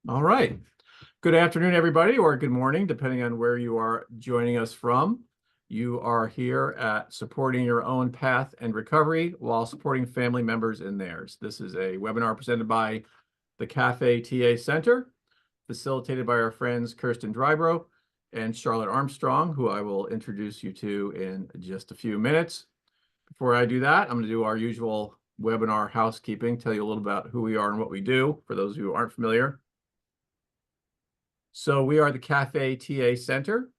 All right. Good afternoon, everybody, or good morning, depending on where you are joining us from. You are here at Supporting Your Own Path and Recovery while supporting family members in theirs. This is a webinar presented by the CAFÉ TA Center, facilitated by our friends Kirsten Drybrough and Charlotte Armstrong, who I will introduce you to in just a few minutes. Before I do that, I'm going to do our usual webinar housekeeping, tell you a little about who we are and what we do, for those of you who aren't familiar. So we are the CAFÉ TA Center,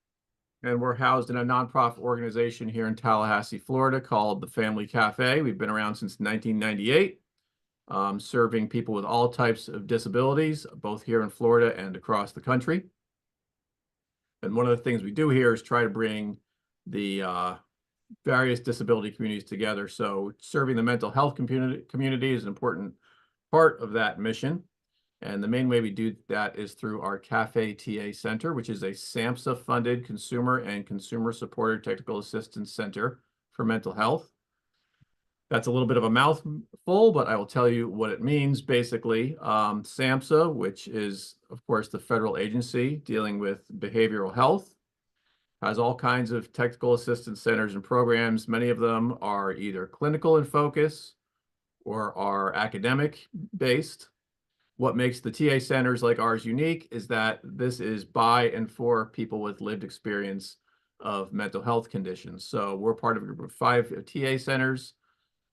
and we're housed in a nonprofit organization here in Tallahassee, Florida, called the Family Cafe. We've been around since 1998, serving people with all types of disabilities, both here in Florida and across the country. And one of the things we do here is try to bring the various disability communities together. So serving the mental health community is an important part of that mission. And the main way we do that is through our CAFÉ TA Center, which is a SAMHSA-funded consumer and consumer-supported technical assistance center for mental health. That's a little bit of a mouthful, but I will tell you what it means. Basically, SAMHSA, which is, of course, the federal agency dealing with behavioral health, has all kinds of technical assistance centers and programs. Many of them are either clinical in focus or are academic-based. What makes the TA centers like ours unique is that this is by and for people with lived experience of mental health conditions. So we're part of a group of 5 TA centers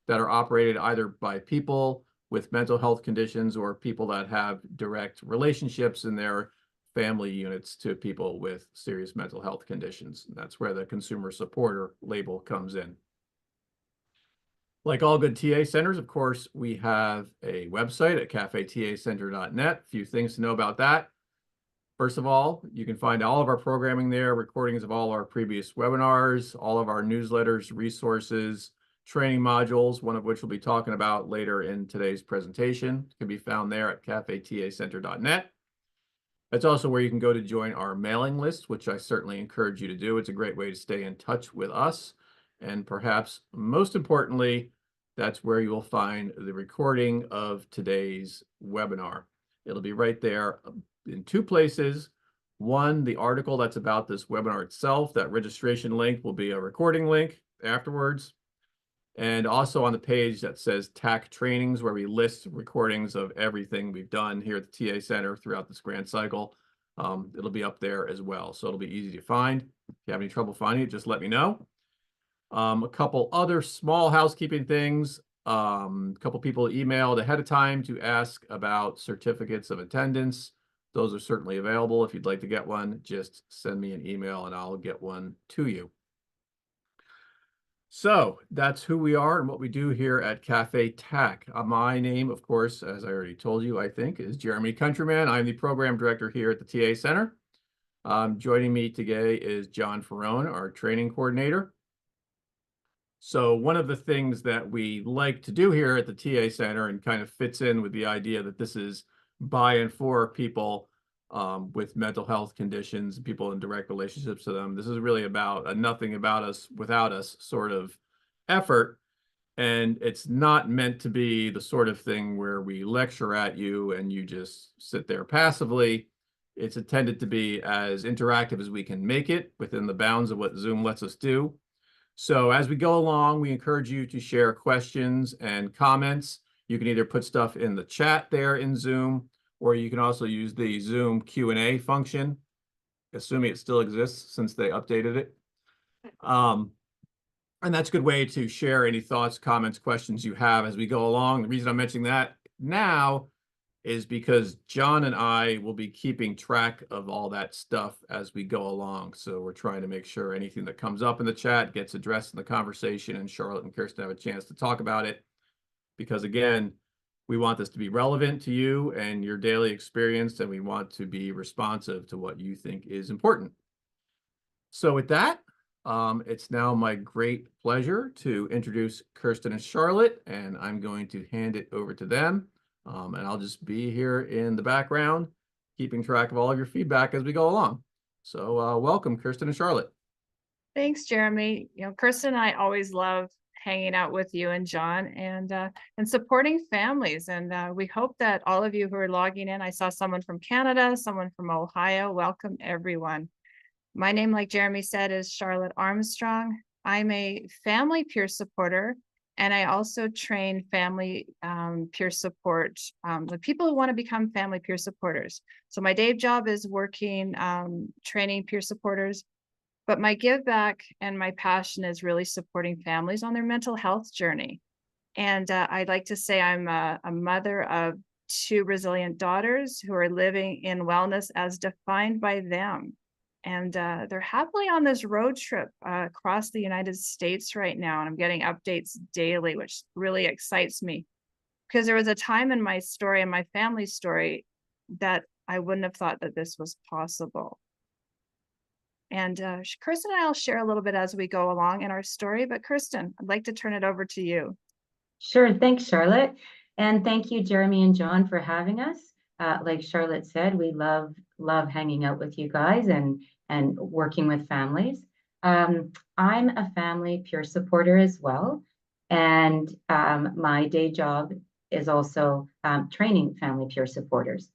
that are operated either by people with mental health conditions or people that have direct relationships in their family units to people with serious mental health conditions. And that's where the consumer supporter label comes in. Like all good TA centers, of course, we have a website at cafetatacenter.net. A few things to know about that. First of all, you can find all of our programming there, recordings of all our previous webinars, all of our newsletters, resources, training modules, one of which we'll be talking about later in today's presentation. It can be found there at cafetatacenter.net. That's also where you can go to join our mailing list, which I certainly encourage you to do. It's a great way to stay in touch with us. And perhaps most importantly, that's where you will find the recording of today's webinar. It'll be right there in 2 places. One, the article that's about this webinar itself. That registration link will be a recording link afterwards. And also on the page that says TAC Trainings, where we list recordings of everything we've done here at the TA Center throughout this grant cycle. It'll be up there as well, so it'll be easy to find. If you have any trouble finding it, just let me know. A couple other small housekeeping things. A couple people emailed ahead of time to ask about certificates of attendance. Those are certainly available. If you'd like to get one, just send me an email and I'll get one to you. So that's who we are and what we do here at CAFÉ TAC. My name, of course, as I already told you, I think, is Jeremy Countryman. I'm the program director here at the TA Center. Joining me today is John Ferrone, our training coordinator. So one of the things that we like to do here at the TA Center, and kind of fits in with the idea that this is by and for people with mental health conditions, people in direct relationships to them. This is really about a nothing about us without us sort of effort. And it's not meant to be the sort of thing where we lecture at you and you just sit there passively. It's intended to be as interactive as we can make it within the bounds of what Zoom lets us do. So as we go along, we encourage you to share questions and comments. You can either put stuff in the chat there in Zoom, or you can also use the Zoom Q&A function, assuming it still exists since they updated it. And that's a good way to share any thoughts, comments, questions you have as we go along. The reason I'm mentioning that now is because John and I will be keeping track of all that stuff as we go along. So we're trying to make sure anything that comes up in the chat gets addressed in the conversation, and Charlotte and Kirsten have a chance to talk about it. Because again, we want this to be relevant to you and your daily experience, and we want to be responsive to what you think is important. So with that, it's now my great pleasure to introduce Kirsten and Charlotte, and I'm going to hand it over to them. And I'll just be here in the background, keeping track of all of your feedback as we go along. So welcome, Kirsten and Charlotte. Thanks, Jeremy. Kirsten and I always love hanging out with you and John and supporting families. And we hope that all of you who are logging in, I saw someone from Canada, someone from Ohio. Welcome, everyone. My name, like Jeremy said, is Charlotte Armstrong. I'm a family peer supporter, and I also train family peer support, the people who want to become family peer supporters. So my day job is working, training peer supporters, but my give back and my passion is really supporting families on their mental health journey. And I'd like to say I'm a mother of 2 resilient daughters who are living in wellness as defined by them. And they're happily on this road trip across the United States right now. And I'm getting updates daily, which really excites me. Because there was a time in my story and my family's story that I wouldn't have thought that this was possible. And Kirsten and I will share a little bit as we go along in our story. But Kirsten, I'd like to turn it over to you. Sure. Thanks, Charlotte. And thank you, Jeremy and John, for having us. Like Charlotte said, we love hanging out with you guys and working with families. I'm a family peer supporter as well. And my day job is also training family peer supporters.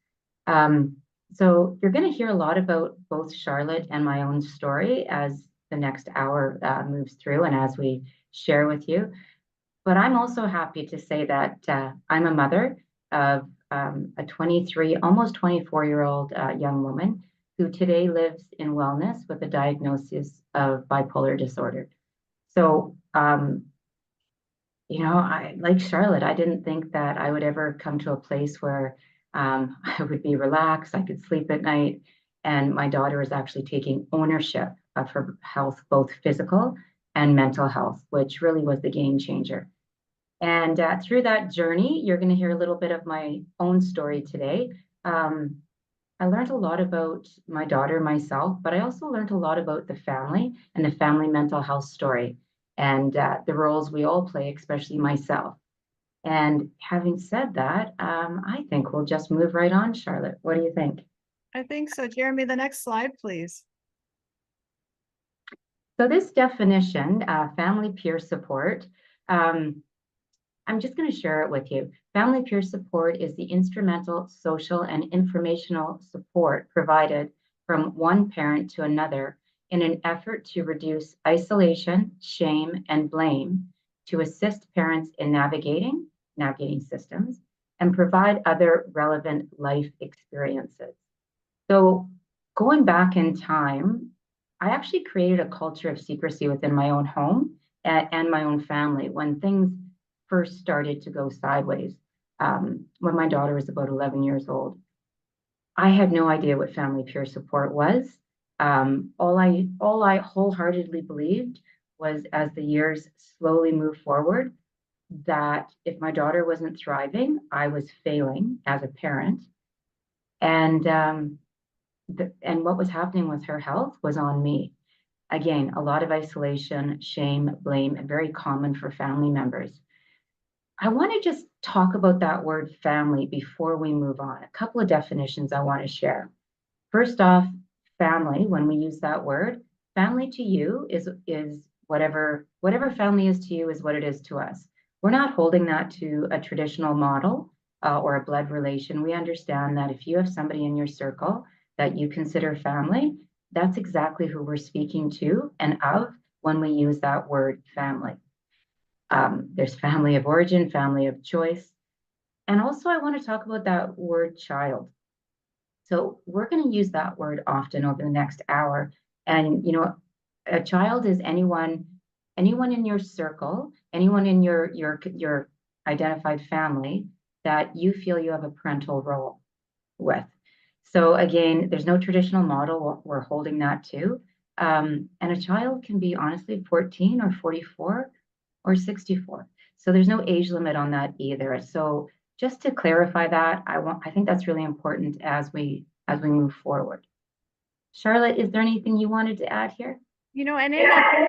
So you're going to hear a lot about both Charlotte and my own story as the next hour moves through and as we share with you. But I'm also happy to say that I'm a mother of a 23, almost 24-year-old young woman who today lives in wellness with a diagnosis of bipolar disorder. So, like Charlotte, I didn't think that I would ever come to a place where I would be relaxed, I could sleep at night, and my daughter is actually taking ownership of her health, both physical and mental health, which really was the game changer. And through that journey, you're going to hear a little bit of my own story today. I learned a lot about my daughter, myself, but I also learned a lot about the family and the family mental health story and the roles we all play, especially myself. And having said that, I think we'll just move right on, Charlotte. What do you think? I think so. Jeremy, the next slide, please. So this definition, family peer support, I'm just going to share it with you. Family peer support is the instrumental social and informational support provided from one parent to another in an effort to reduce isolation, shame, and blame, to assist parents in navigating systems, and provide other relevant life experiences. So going back in time, I actually created a culture of secrecy within my own home and my own family when things first started to go sideways, when my daughter was about 11 years old. I had no idea what family peer support was. All I wholeheartedly believed was, as the years slowly moved forward, that if my daughter wasn't thriving, I was failing as a parent. And what was happening with her health was on me. Again, a lot of isolation, shame, blame, and very common for family members. I want to just talk about that word family before we move on. A couple of definitions I want to share. First off, family, when we use that word, family to you is whatever family is to you is what it is to us. We're not holding that to a traditional model or a blood relation. We understand that if you have somebody in your circle that you consider family, that's exactly who we're speaking to and of when we use that word family. There's family of origin, family of choice. And also I want to talk about that word child. So we're going to use that word often over the next hour. And, a child is anyone in your circle, anyone in your identified family that you feel you have a parental role with. So again, there's no traditional model we're holding that to. And a child can be honestly 14 or 44 or 64. So there's no age limit on that either. So just to clarify that, I think that's really important as we move forward. Charlotte, is there anything you wanted to add here? And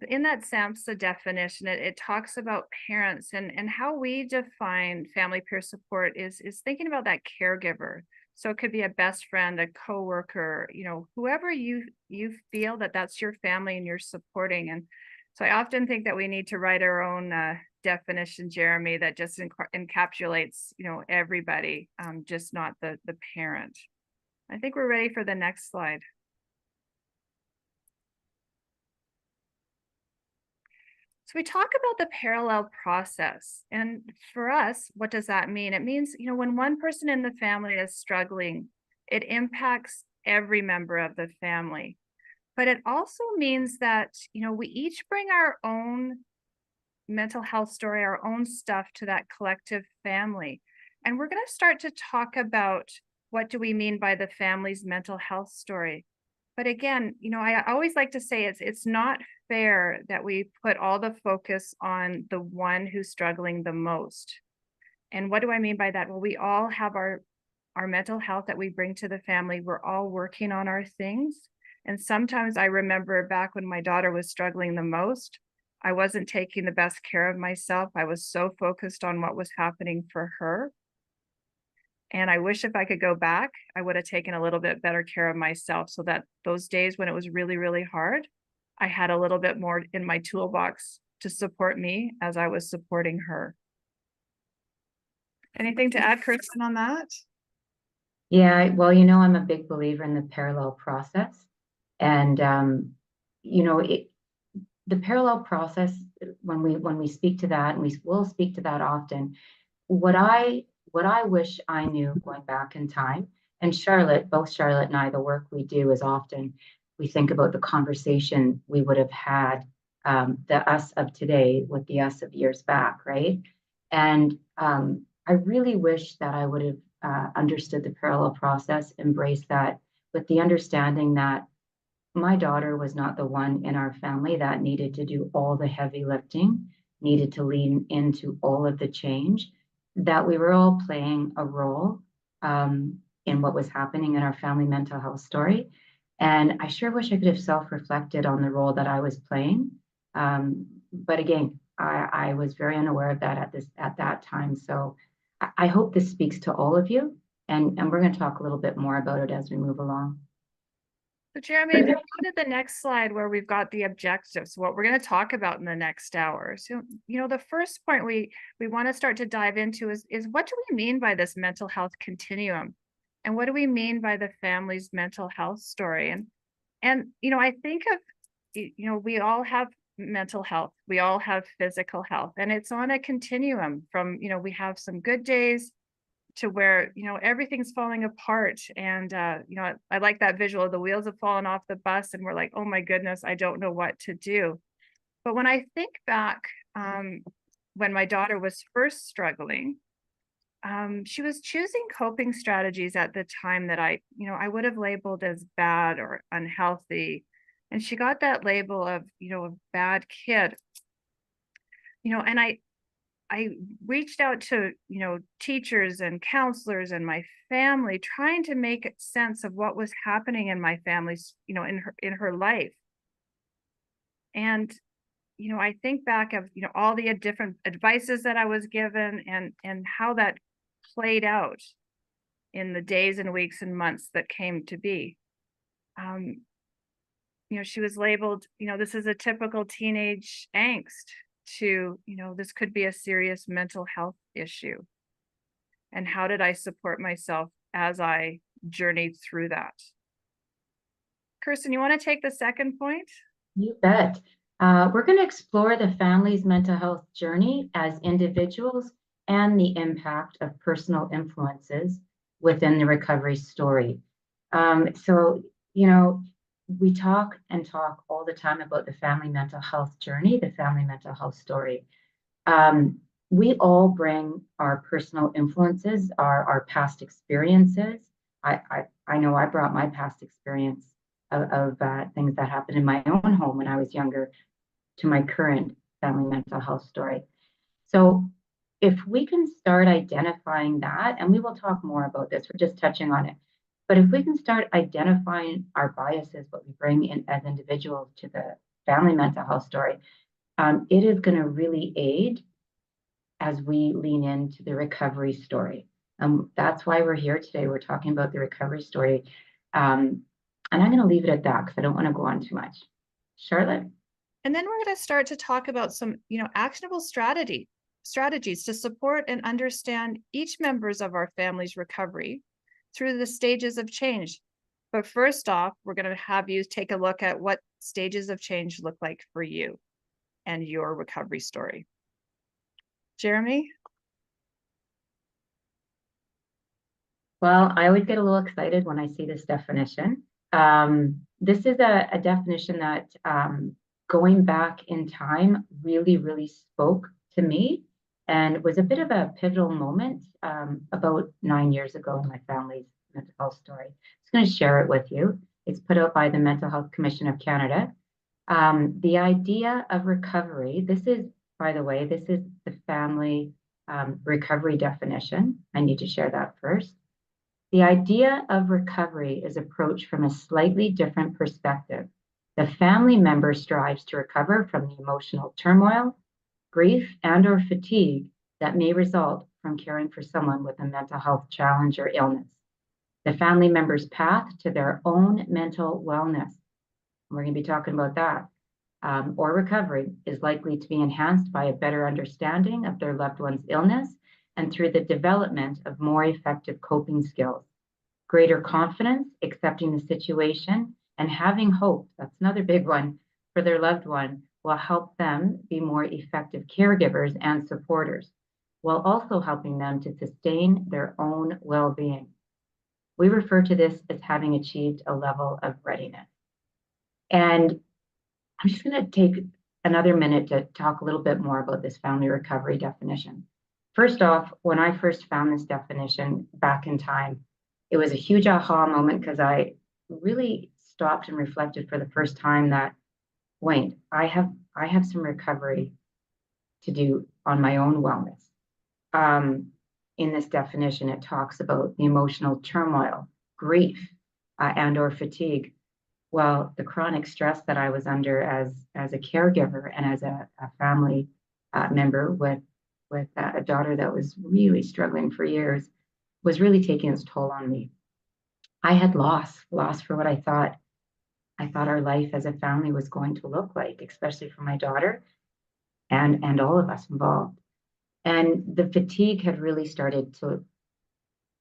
in that SAMHSA definition, it talks about parents and how we define family peer support is thinking about that caregiver. So it could be a best friend, a coworker, whoever you feel that's your family and you're supporting. And So I often think that we need to write our own definition, Jeremy, that just encapsulates, everybody, just not the parent. I think we're ready for the next slide. So we talk about the parallel process. And for us, what does that mean? It means, when one person in the family is struggling, it impacts every member of the family. But it also means that, we each bring our own mental health story, our own stuff to that collective family. And we're going to start to talk about what do we mean by the family's mental health story. But again, I always like to say it's not fair that we put all the focus on the one who's struggling the most. And what do I mean by that? Well, we all have our mental health that we bring to the family. We're all working on our things. And sometimes I remember back when my daughter was struggling the most, I wasn't taking the best care of myself. I was so focused on what was happening for her. And I wish if I could go back, I would have taken a little bit better care of myself so that those days when it was really, really hard, I had a little bit more in my toolbox to support me as I was supporting her. Anything to add, Kirsten, on that? Yeah, well, I'm a big believer in the parallel process. And, the parallel process, when we speak to that, and we will speak to that often, what I wish I knew going back in time, and both Charlotte and I, the work we do is often we think about the conversation we would have had, the us of today with the us of years back, right? And I really wish that I would have understood the parallel process, embraced that with the understanding that my daughter was not the one in our family that needed to do all the heavy lifting, needed to lean into all of the change, that we were all playing a role in what was happening in our family mental health story. And I sure wish I could have self-reflected on the role that I was playing. But again, I was very unaware of that at that time. So I hope this speaks to all of you. And we're going to talk a little bit more about it as we move along. So Jeremy, if you go to the next slide where we've got the objectives, what we're going to talk about in the next hour. So, the first point we want to start to dive into is what do we mean by this mental health continuum? And what do we mean by the family's mental health story? And I think of, we all have mental health, we all have physical health, and it's on a continuum from, we have some good days to where everything's falling apart. And I like that visual. The wheels have fallen off the bus and we're like, oh my goodness, I don't know what to do. But when I think back, when my daughter was first struggling, she was choosing coping strategies at the time that I would have labeled as bad or unhealthy. And she got that label of a bad kid. And I reached out to, teachers and counselors and my family, trying to make sense of what was happening in my family's, in her life. And, I think back of, all the different advices that I was given and how that played out in the days and weeks and months that came to be. She was labeled, this is a typical teenage angst, to, this could be a serious mental health issue. And how did I support myself as I journeyed through that? Kirsten, you want to take the second point? You bet. We're going to explore the family's mental health journey as individuals and the impact of personal influences within the recovery story. So, we talk all the time about the family mental health journey, the family mental health story. We all bring our personal influences, our past experiences. I know I brought my past experience of things that happened in my own home when I was younger to my current family mental health story. So if we can start identifying that, and we will talk more about this, we're just touching on it, but if we can start identifying our biases, what we bring in as individuals to the family mental health story, it is going to really aid as we lean into the recovery story. That's why we're here today. We're talking about the recovery story. And I'm going to leave it at that because I don't want to go on too much. Charlotte? And then we're going to start to talk about some, actionable strategies to support and understand each members of our family's recovery through the stages of change. But first off, we're going to have you take a look at what stages of change look like for you and your recovery story. Jeremy? Well, I always get a little excited when I see this definition. This is a definition that going back in time really, really spoke to me and was a bit of a pivotal moment about 9 years ago in my family's mental health story. I'm just going to share it with you. It's put out by the Mental Health Commission of Canada. The idea of recovery, this is, by the way, this is the family recovery definition. I need to share that first. The idea of recovery is approached from a slightly different perspective. The family member strives to recover from the emotional turmoil, grief, and/or fatigue that may result from caring for someone with a mental health challenge or illness. The family member's path to their own mental wellness, we're going to be talking about that, or recovery, is likely to be enhanced by a better understanding of their loved one's illness and through the development of more effective coping skills. Greater confidence, accepting the situation, and having hope, that's another big one, for their loved one will help them be more effective caregivers and supporters, while also helping them to sustain their own well-being. We refer to this as having achieved a level of readiness. And I'm just going to take another minute to talk a little bit more about this family recovery definition. First off, when I first found this definition back in time, it was a huge aha moment because I really stopped and reflected for the first time that, wait, I have some recovery to do on my own wellness. In this definition, it talks about the emotional turmoil, grief, and/or fatigue. Well, the chronic stress that I was under as a caregiver and as a family member with a daughter that was really struggling for years was really taking its toll on me. I had lost for what I thought our life as a family was going to look like, especially for my daughter and all of us involved. And the fatigue had really started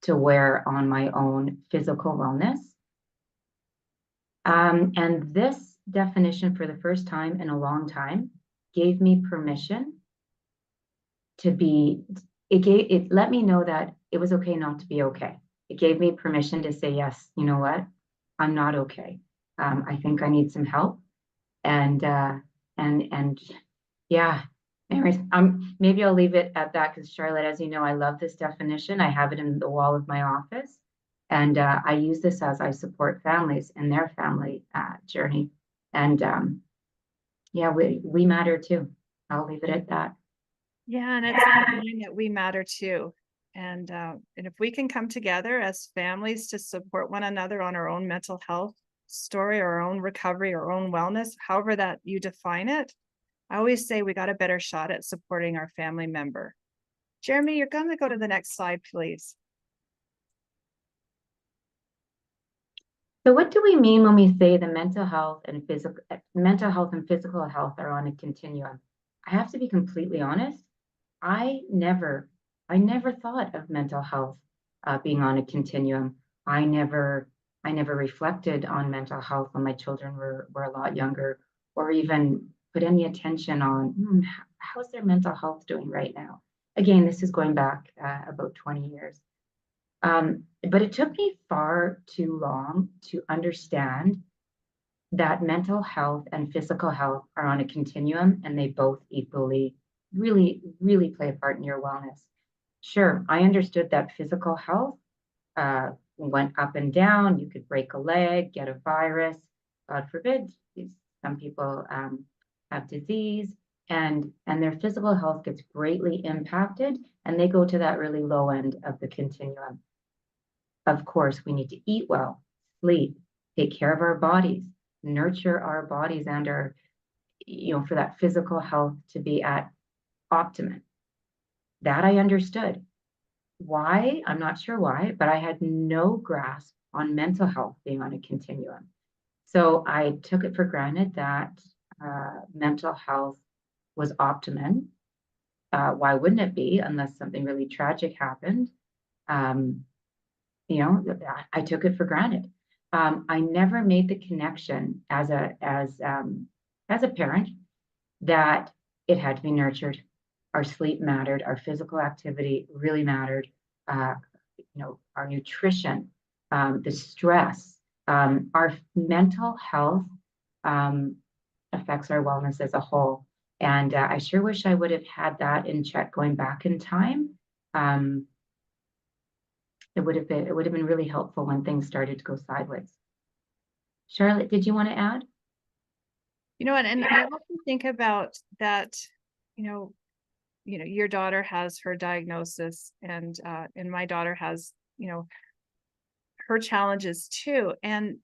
to wear on my own physical wellness. And this definition, for the first time in a long time, gave me permission to be, it let me know that it was okay not to be okay. It gave me permission to say, yes, you know what? I'm not okay. I think I need some help. And yeah, anyways, maybe I'll leave it at that because Charlotte, as you know, I love this definition. I have it in the wall of my office. And I use this as I support families in their family journey. And yeah, we matter too. I'll leave it at that. Yeah, and it's important that we matter too. And if we can come together as families to support one another on our own mental health story, our own recovery, our own wellness, however that you define it, I always say we got a better shot at supporting our family member. Jeremy, you're going to go to the next slide, please. So what do we mean when we say the mental health and physical health are on a continuum? I have to be completely honest. I never thought of mental health being on a continuum. I never reflected on mental health when my children were a lot younger, or even put any attention on how's their mental health doing right now. Again, this is going back about 20 years. But it took me far too long to understand that mental health and physical health are on a continuum and they both equally really, really play a part in your wellness. Sure, I understood that physical health went up and down. You could break a leg, get a virus, God forbid. Some people have disease and their physical health gets greatly impacted and they go to that really low end of the continuum. Of course, we need to eat well, sleep, take care of our bodies, nurture our bodies and our, for that physical health to be at optimum. That I understood. Why? I'm not sure why, but I had no grasp on mental health being on a continuum. So I took it for granted that mental health was optimum. Why wouldn't it be unless something really tragic happened? You know, I took it for granted. I never made the connection as a parent that it had to be nurtured. Our sleep mattered. Our physical activity really mattered. You know, our nutrition, the stress, our mental health affects our wellness as a whole. And I sure wish I would have had that in check going back in time. It would have been really helpful when things started to go sideways. Charlotte, did you want to add? You know, and I often think about that, you know, your daughter has her diagnosis, and my daughter has, you know, her challenges too. And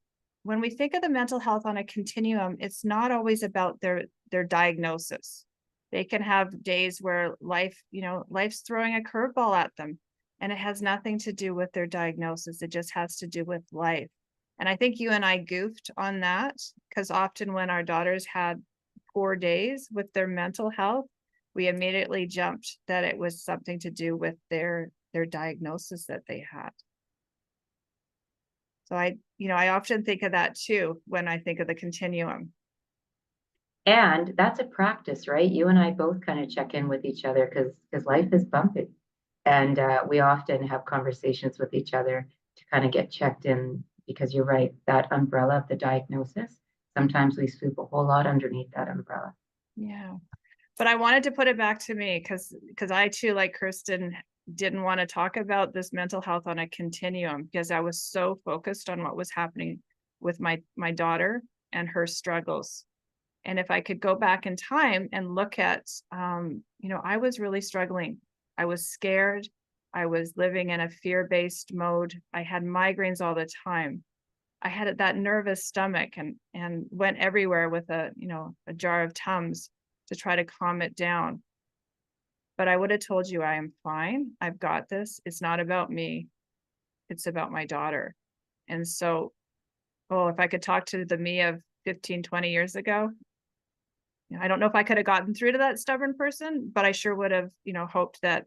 when we think of the mental health on a continuum, it's not always about their diagnosis. They can have days where life, you know, life's throwing a curveball at them, and it has nothing to do with their diagnosis. It just has to do with life. And I think you and I goofed on that, because often when our daughters had poor days with their mental health, we immediately jumped that it was something to do with their diagnosis that they had. So I often think of that too when I think of the continuum. And that's a practice, right? You and I both kind of check in with each other because life is bumpy. And we often have conversations with each other to kind of get checked in, because you're right, that umbrella of the diagnosis, sometimes we sweep a whole lot underneath that umbrella. Yeah. But I wanted to put it back to me because I too, like Kirsten, didn't want to talk about this mental health on a continuum, because I was so focused on what was happening with my daughter and her struggles. And if I could go back in time and look at, you know, I was really struggling. I was scared. I was living in a fear-based mode. I had migraines all the time. I had that nervous stomach and went everywhere with a jar of Tums to try to calm it down. But I would have told you, I am fine. I've got this. It's not about me. It's about my daughter. And so, if I could talk to the me of 15, 20 years ago, I don't know if I could have gotten through to that stubborn person, but I sure would have, hoped that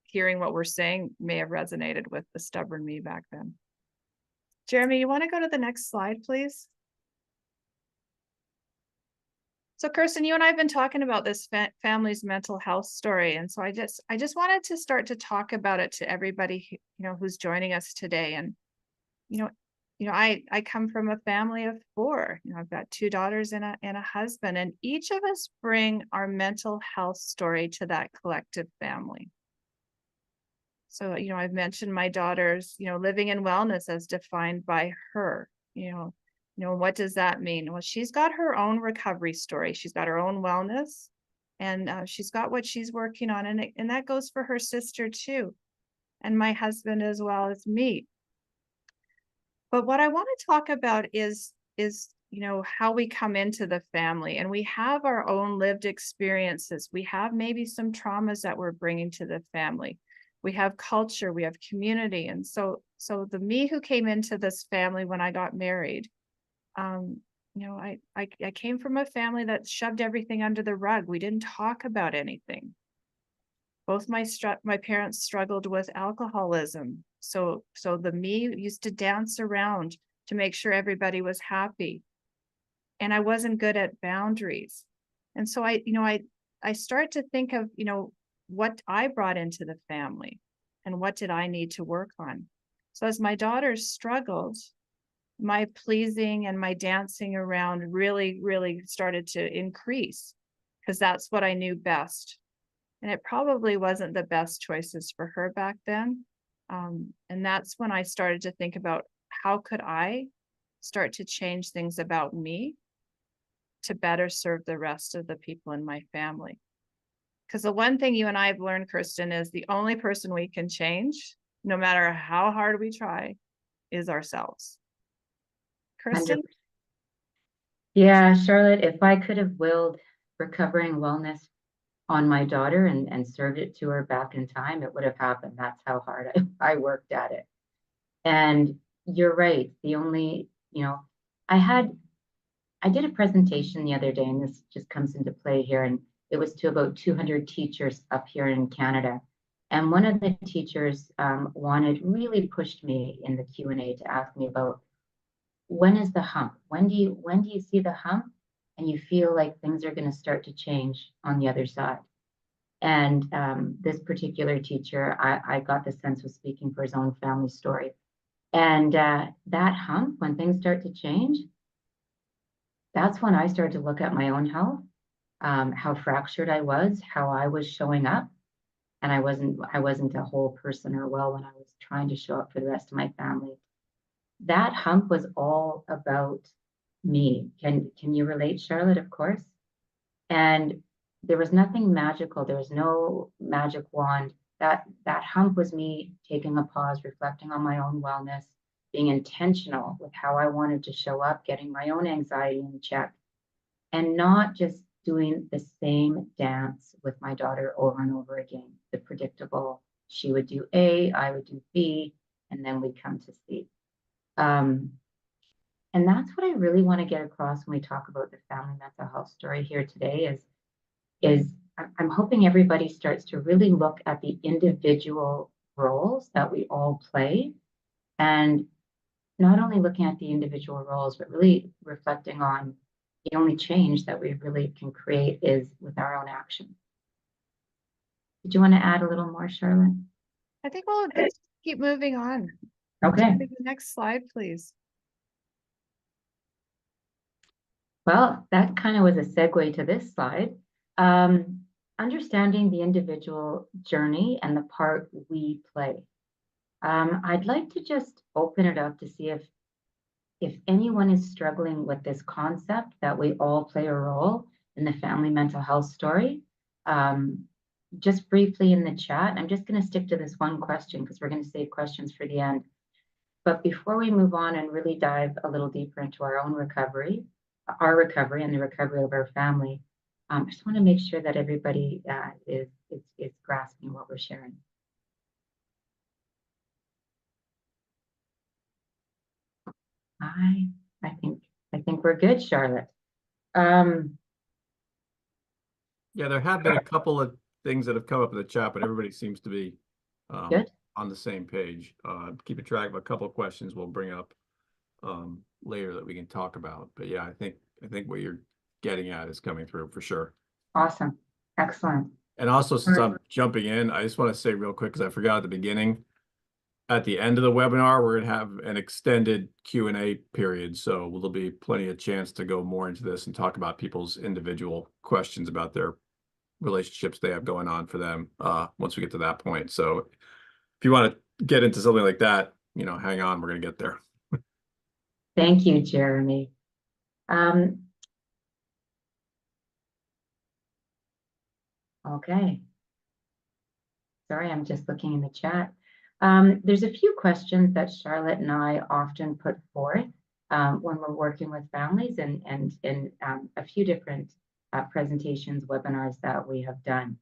hearing what we're saying may have resonated with the stubborn me back then. Jeremy, you want to go to the next slide, please? So Kirsten, you and I have been talking about this family's mental health story. And so I just wanted to start to talk about it to everybody, who's joining us today. And, I come from a family of 4. I've got 2 daughters and a husband, and each of us bring our mental health story to that collective family. So, I've mentioned my daughter's, living in wellness as defined by her, what does that mean? Well, she's got her own recovery story. She's got her own wellness, and she's got what she's working on. And that goes for her sister too, and my husband as well as me. But what I want to talk about is how we come into the family, and we have our own lived experiences. We have maybe some traumas that we're bringing to the family. We have culture, we have community. And so the me who came into this family when I got married, I came from a family that shoved everything under the rug. We didn't talk about anything. Both my parents struggled with alcoholism. So the me used to dance around to make sure everybody was happy. And I wasn't good at boundaries. And so I start to think of, what I brought into the family and what did I need to work on. So as my daughters struggled, my pleasing and my dancing around really, really started to increase, because that's what I knew best. And it probably wasn't the best choices for her back then. And that's when I started to think about, how could I start to change things about me to better serve the rest of the people in my family. Because the one thing you and I have learned, Kirsten, is the only person we can change, no matter how hard we try, is ourselves. Kirsten? 100%. Yeah, Charlotte, if I could have willed recovering wellness on my daughter and served it to her back in time, it would have happened. That's how hard I worked at it. And you're right. The only, I I did a presentation the other day, and this just comes into play here, and it was to about 200 teachers up here in Canada. And one of the teachers really pushed me in the Q&A to ask me about, when is the hump? When do you see the hump and you feel like things are going to start to change on the other side? And this particular teacher, I got the sense, was speaking for his own family story. And that hump, when things start to change, that's when I started to look at my own health, how fractured I was, how I was showing up. And I wasn't a whole person or well when I was trying to show up for the rest of my family. That hump was all about me. Can you relate, Charlotte? Of course. And there was nothing magical. There was no magic wand. That hump was me taking a pause, reflecting on my own wellness, being intentional with how I wanted to show up, getting my own anxiety in check, and not just doing the same dance with my daughter over and over again. The predictable, she would do A, I would do B, and then we'd come to C. And that's what I really want to get across when we talk about the family mental health story here today is I'm hoping everybody starts to really look at the individual roles that we all play, and not only looking at the individual roles, but really reflecting on the only change that we really can create is with our own action. Did you want to add a little more, Charlotte? I think we'll just keep moving on. Okay. The next slide, please. Well, that kind of was a segue to this slide. Understanding the individual journey and the part we play. I'd like to just open it up to see if anyone is struggling with this concept that we all play a role in the family mental health story. Just briefly in the chat, I'm just going to stick to this one question because we're going to save questions for the end. But before we move on and really dive a little deeper into our own recovery, and the recovery of our family, I just want to make sure that everybody is grasping what we're sharing. I think we're good, Charlotte. Yeah, there have been a couple of things that have come up in the chat, but everybody seems to be Good. on the same page. Keeping track of a couple of questions we'll bring up later that we can talk about. But yeah, I think what you're getting at is coming through for sure. Awesome. Excellent. And also, since I'm jumping in, I just want to say real quick, because I forgot at the beginning, at the end of the webinar, we're going to have an extended Q&A period. So there'll be plenty of chance to go more into this and talk about people's individual questions about their relationships they have going on for them once we get to that point. So if you want to get into something like that, hang on, we're going to get there. Thank you, Jeremy. Okay. Sorry, I'm just looking in the chat. There's a few questions that Charlotte and I often put forth when we're working with families and in a few different presentations, webinars that we have done.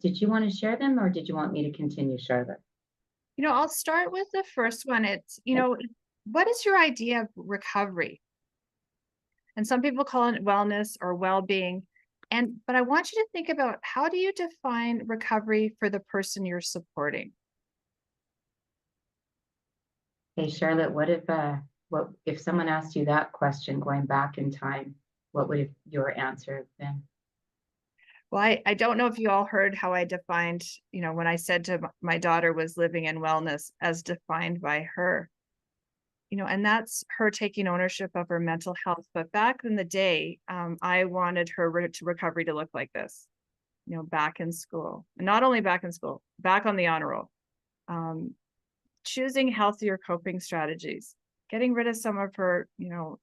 Did you want to share them, or did you want me to continue, Charlotte? I'll start with the first one. It's, what is your idea of recovery? And some people call it wellness or well-being. But I want you to think about, how do you define recovery for the person you're supporting? Hey, Charlotte, what if someone asked you that question going back in time, what would your answer have been? Well, I don't know if you all heard how I defined, when I said to my daughter was living in wellness as defined by her, and that's her taking ownership of her mental health. But back in the day, I wanted her recovery to look like this, back in school, and not only back in school, back on the honor roll, choosing healthier coping strategies, getting rid of some of her,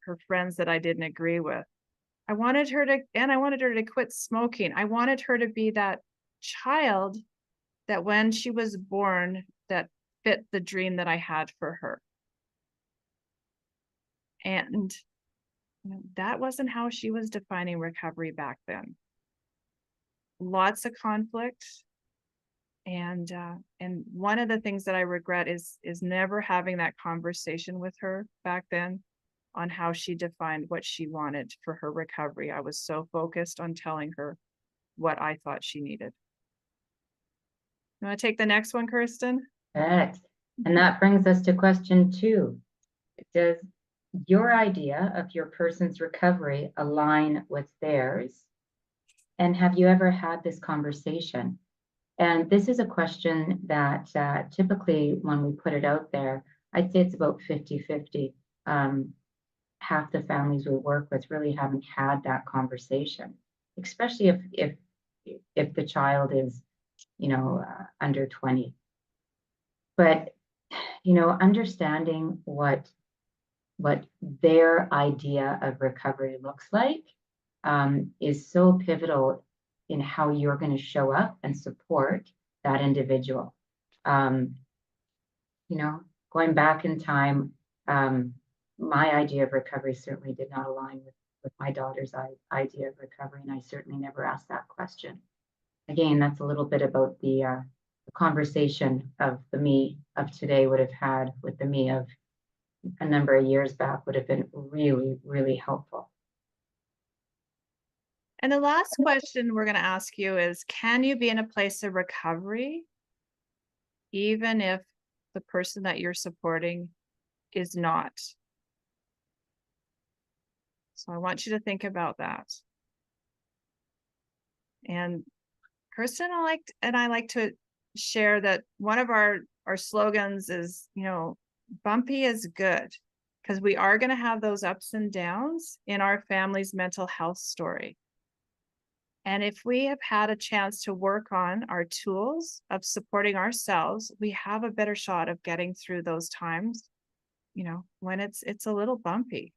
her friends that I didn't agree with. I wanted her to quit smoking. I wanted her to be that child that when she was born, that fit the dream that I had for her. And that wasn't how she was defining recovery back then. Lots of conflict. And one of the things that I regret is never having that conversation with her back then on how she defined what she wanted for her recovery. I was so focused on telling her what I thought she needed. You want to take the next one, Kirsten? Correct. And that brings us to question 2. Does your idea of your person's recovery align with theirs? And have you ever had this conversation? And this is a question that typically when we put it out there, I'd say it's about 50-50. Half the families we work with really haven't had that conversation, especially if the child is, under 20. But, understanding what their idea of recovery looks like is so pivotal in how you're going to show up and support that individual. Going back in time, my idea of recovery certainly did not align with my daughter's idea of recovery, and I certainly never asked that question. Again, that's a little bit about the conversation of the me of today would have had with the me of a number of years back would have been really, really helpful. And the last question we're going to ask you is, can you be in a place of recovery even if the person that you're supporting is not? So I want you to think about that. And Kirsten, I like to share that one of our slogans is, bumpy is good, because we are going to have those ups and downs in our family's mental health story. And if we have had a chance to work on our tools of supporting ourselves, we have a better shot of getting through those times, when it's a little bumpy.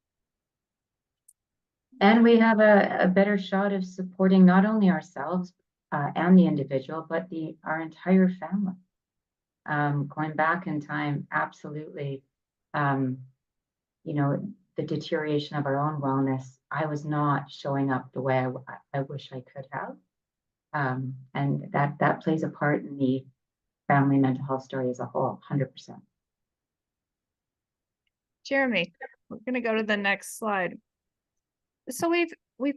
And we have a better shot of supporting not only ourselves and the individual, but our entire family. Going back in time, absolutely, the deterioration of our own wellness, I was not showing up the way I wish I could have. And that plays a part in the family mental health story as a whole, 100%. Jeremy, we're going to go to the next slide. So we've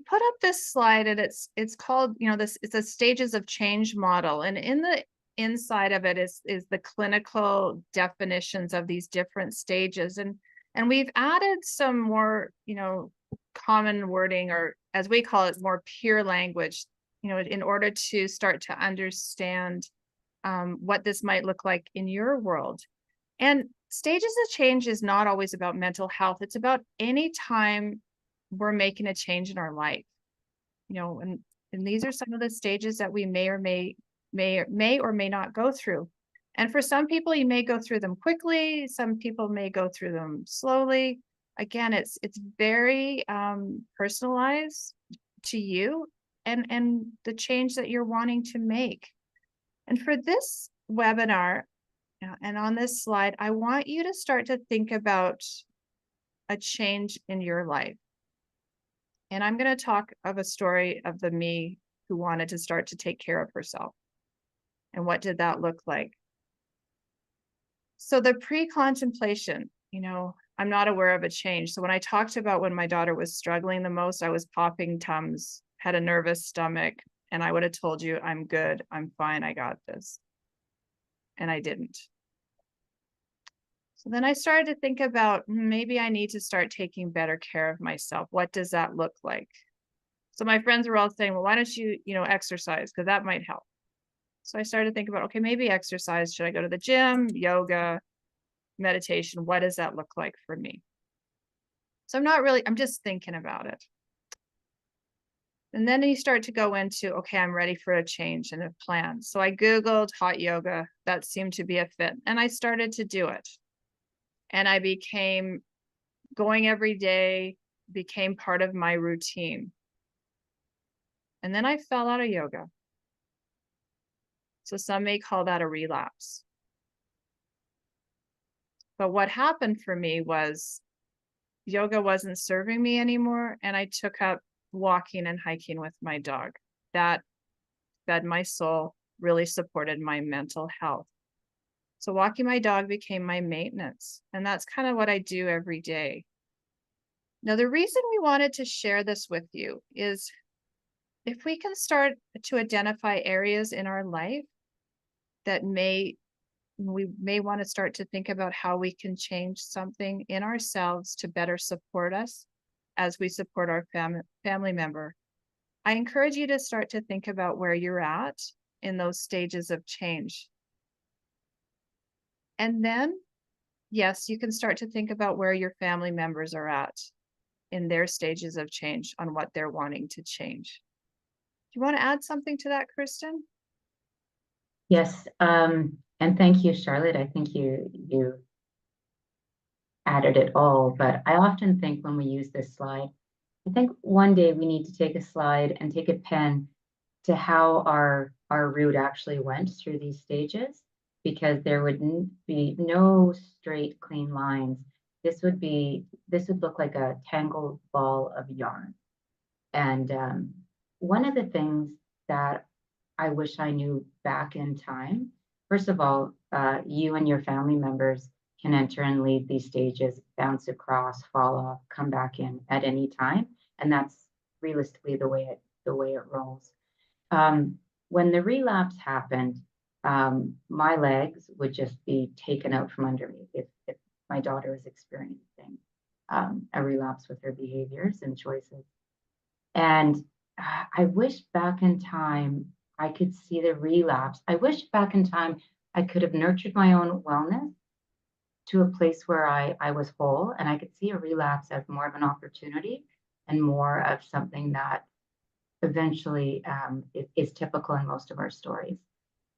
put up this slide, and it's called, it's a stages of change model. And in the inside of it is the clinical definitions of these different stages. And we've added some more, common wording, or as we call it, more pure language, in order to start to understand what this might look like in your world. And stages of change is not always about mental health. It's about any time we're making a change in our life, and these are some of the stages that we may or may not go through. And for some people, you may go through them quickly. Some people may go through them slowly. Again, it's very personalized to you and the change that you're wanting to make. And for this webinar, and on this slide, I want you to start to think about a change in your life. And I'm going to talk of a story of the me who wanted to start to take care of herself. And what did that look like? So the pre-contemplation, I'm not aware of a change. So when I talked about when my daughter was struggling the most, I was popping Tums, had a nervous stomach, and I would have told you, I'm good, I'm fine, I got this. And I didn't. So then I started to think about, maybe I need to start taking better care of myself. What does that look like? So my friends were all saying, well, why don't you, exercise? Because that might help. So I started to think about, okay, maybe exercise. Should I go to the gym, yoga, meditation? What does that look like for me? So I'm just thinking about it. And then you start to go into, okay, I'm ready for a change and a plan. So I Googled hot yoga. That seemed to be a fit. And I started to do it. And I became going every day, became part of my routine. And then I fell out of yoga. So some may call that a relapse. But what happened for me was yoga wasn't serving me anymore. And I took up walking and hiking with my dog. That fed my soul, really supported my mental health. So walking my dog became my maintenance. And that's kind of what I do every day. Now, the reason we wanted to share this with you is if we can start to identify areas in our life that we may want to start to think about how we can change something in ourselves to better support us as we support our family member. I encourage you to start to think about where you're at in those stages of change. And then, yes, you can start to think about where your family members are at in their stages of change on what they're wanting to change. Do you want to add something to that, Kirsten? Yes, and thank you, Charlotte. I think you added it all, but I often think when we use this slide, I think one day we need to take a slide and take a pen to how our route actually went through these stages, because there would be no straight, clean lines. This would look like a tangled ball of yarn. And one of the things that I wish I knew back in time, first of all, you and your family members can enter and leave these stages, bounce across, fall off, come back in at any time. And that's realistically the way it rolls. When the relapse happened, my legs would just be taken out from under me if my daughter was experiencing a relapse with her behaviors and choices. And I wish back in time I could see the relapse. I wish back in time I could have nurtured my own wellness to a place where I was whole, and I could see a relapse as more of an opportunity and more of something that eventually is typical in most of our stories.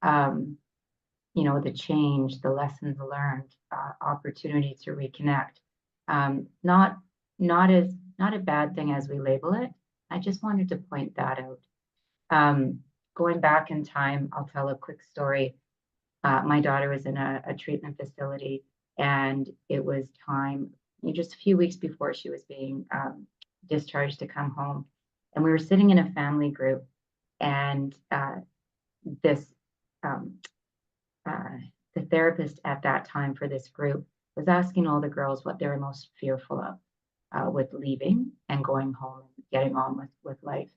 The change, the lessons learned, opportunity to reconnect. Not a bad thing as we label it. I just wanted to point that out. Going back in time, I'll tell a quick story. My daughter was in a treatment facility, and it was time, just a few weeks before she was being discharged to come home. And we were sitting in a family group, and the therapist at that time for this group was asking all the girls what they were most fearful of with leaving and going home and getting on with life.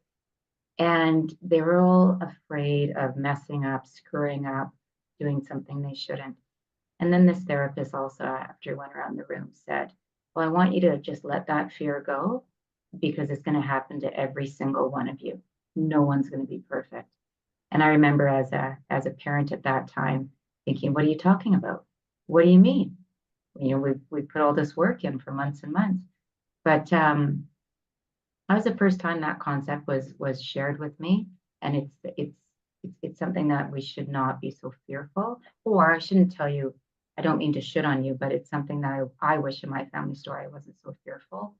And they were all afraid of messing up, screwing up, doing something they shouldn't. And then this therapist also, after went around the room, said, well, I want you to just let that fear go, because it's going to happen to every single one of you. No one's going to be perfect. And I remember as a parent at that time thinking, what are you talking about? What do you mean? We put all this work in for months and months. But that was the first time that concept was shared with me. And it's something that we should not be so fearful. Or I shouldn't tell you, I don't mean to shit on you, but it's something that I wish in my family story I wasn't so fearful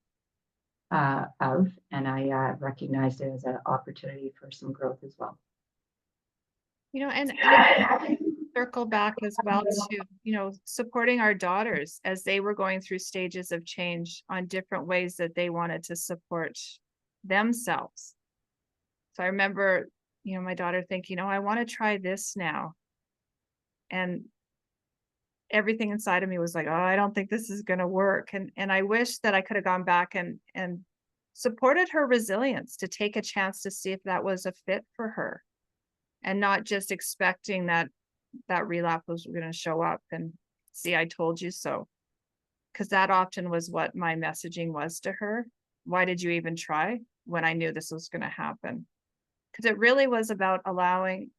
of. And I recognized it as an opportunity for some growth as well. And I circle back as well to, supporting our daughters as they were going through stages of change on different ways that they wanted to support themselves. So I remember, my daughter thinking, I want to try this now. And everything inside of me was like, oh, I don't think this is going to work. And I wish that I could have gone back and supported her resilience to take a chance to see if that was a fit for her, and not just expecting that relapse was going to show up and see, I told you so. Because that often was what my messaging was to her. Why did you even try when I knew this was going to happen? Because it really was about allowing.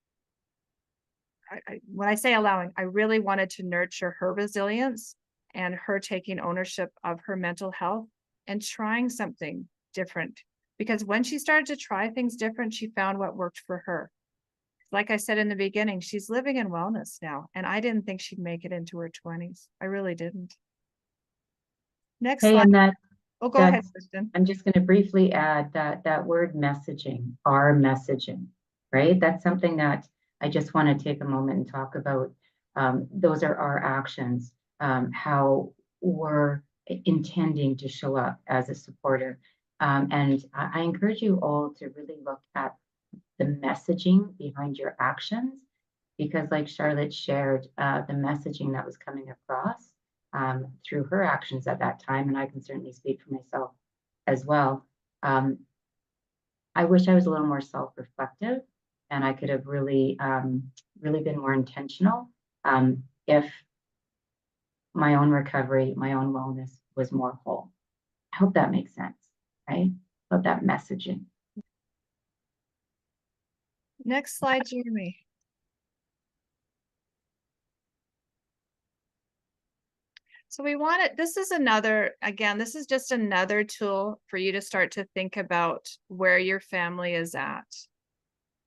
When I say allowing, I really wanted to nurture her resilience and her taking ownership of her mental health and trying something different. Because when she started to try things different, she found what worked for her. Like I said in the beginning, she's living in wellness now, and I didn't think she'd make it into her 20s. I really didn't. Next slide. And go ahead, Kristen. I'm just going to briefly add that word messaging, our messaging, right? That's something that I just want to take a moment and talk about. Those are our actions, how we're intending to show up as a supporter. And I encourage you all to really look at the messaging behind your actions, because like Charlotte shared, the messaging that was coming across through her actions at that time, and I can certainly speak for myself, as well. I wish I was a little more self-reflective, and I could have really, really been more intentional if my own recovery, my own wellness was more whole. I hope that makes sense, right? About that messaging. Next slide, Jeremy. So we want it, this is another, again, this is just another tool for you to start to think about where your family is at.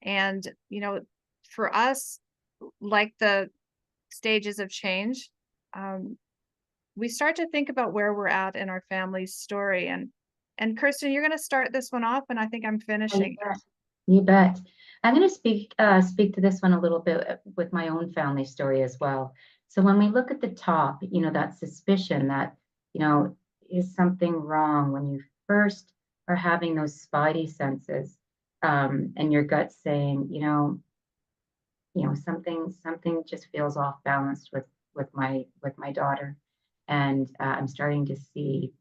And, you know, for us, like the stages of change, we start to think about where we're at in our family's story. And Kirsten, you're going to start this one off, and I think I'm finishing. You bet. I'm going to speak to this one a little bit with my own family story as well. So when we look at the top, you know, that suspicion that, you know, is something wrong when you first are having those spidey senses, and your gut saying, you know, something just feels off balance with my daughter, and I'm starting to see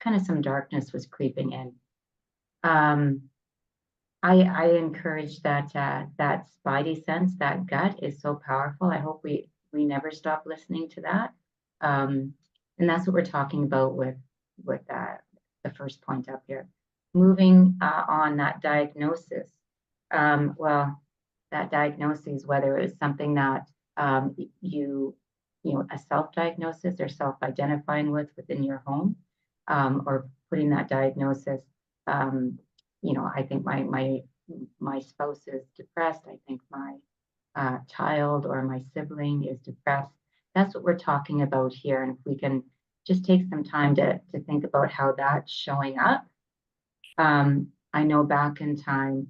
kind of some darkness was creeping in. I encourage that that spidey sense, that gut is so powerful. I hope we never stop listening to that. And that's what we're talking about with the first point up here. Moving on, that diagnosis. Well, that diagnosis, whether it was something that you know, a self-diagnosis or self-identifying with within your home, or putting that diagnosis. You know, I think my spouse is depressed. I think my child or my sibling is depressed. That's what we're talking about here. And if we can just take some time to think about how that's showing up. I know back in time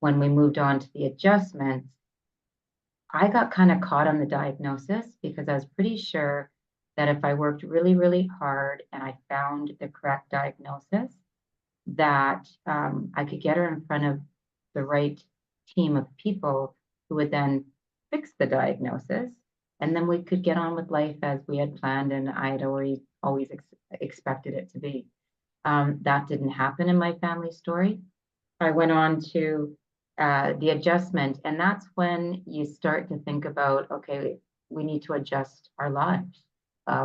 when we moved on to the adjustments, I got kind of caught on the diagnosis because I was pretty sure that if I worked really, really hard and I found the correct diagnosis, that I could get her in front of the right team of people who would then fix the diagnosis. And then we could get on with life as we had planned and I had always expected it to be. That didn't happen in my family story. I went on to the adjustment, and that's when you start to think about, okay, we need to adjust our lives.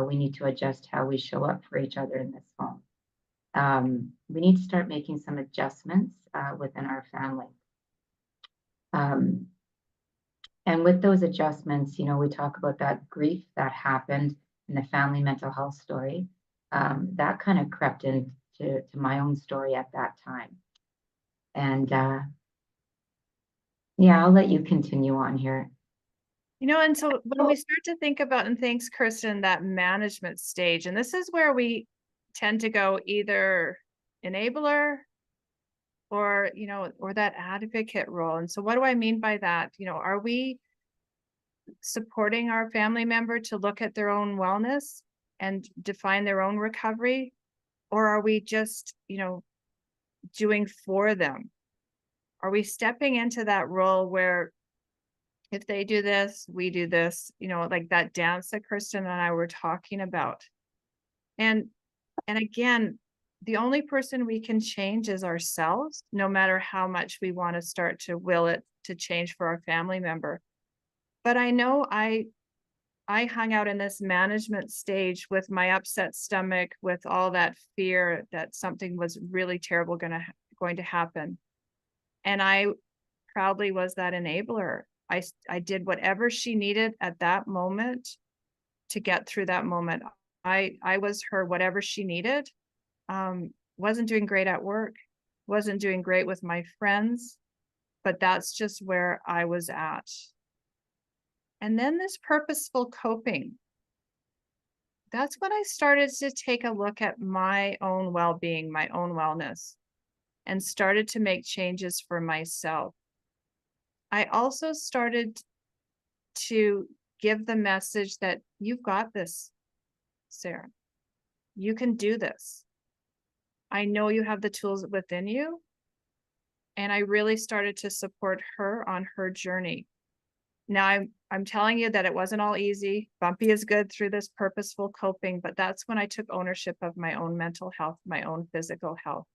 We need to adjust how we show up for each other in this home. We need to start making some adjustments within our family. And with those adjustments, you know, we talk about that grief that happened in the family mental health story. That kind of crept into my own story at that time. And yeah, I'll let you continue on here. You know, and so when we start to think about, and thanks, Kirsten, that management stage, and this is where we tend to go either enabler or, you know, or that advocate role. And so what do I mean by that? You know, are we supporting our family member to look at their own wellness and define their own recovery? Or are we just, you know, doing for them? Are we stepping into that role where if they do this, we do this, you know, like that dance that Kirsten and I were talking about. And again, the only person we can change is ourselves, no matter how much we want to start to will it to change for our family member. But I know I hung out in this management stage with my upset stomach, with all that fear that something was really terrible going to happen. And I proudly was that enabler. I did whatever she needed at that moment to get through that moment. I was her whatever she needed. Wasn't doing great at work, wasn't doing great with my friends, but that's just where I was at. And then this purposeful coping. That's when I started to take a look at my own well-being, my own wellness, and started to make changes for myself. I also started to give the message that you've got this, Sarah. You can do this. I know you have the tools within you. And I really started to support her on her journey. Now I'm telling you that it wasn't all easy. Bumpy is good through this purposeful coping, but that's when I took ownership of my own mental health, my own physical health.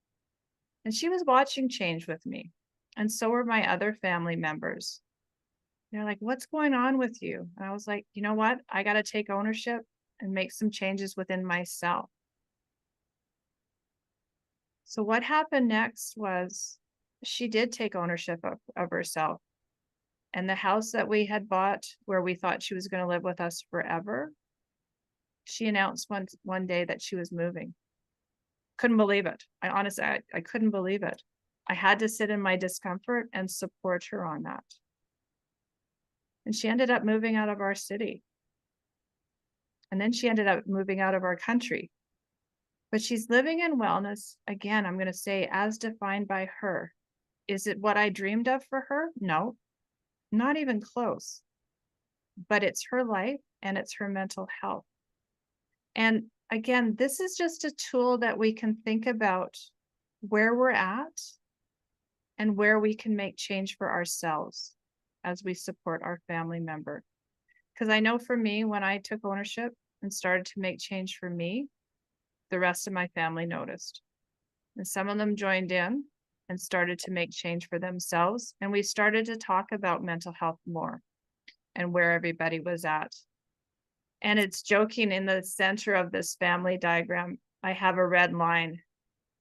And she was watching change with me. And so were my other family members. They're like, what's going on with you? And I was like, you know what? I got to take ownership and make some changes within myself. So what happened next was she did take ownership of herself. And the house that we had bought, where we thought she was going to live with us forever, she announced one day that she was moving. Couldn't believe it. I honestly, I couldn't believe it. I had to sit in my discomfort and support her on that. And she ended up moving out of our city. And then she ended up moving out of our country. But she's living in wellness. Again, I'm going to say, as defined by her. Is it what I dreamed of for her? No, not even close. But it's her life and it's her mental health. And again, this is just a tool that we can think about where we're at and where we can make change for ourselves as we support our family member. Because I know for me, when I took ownership and started to make change for me, the rest of my family noticed. And some of them joined in and started to make change for themselves. And we started to talk about mental health more and where everybody was at. And it's joking, in the center of this family diagram, I have a red line,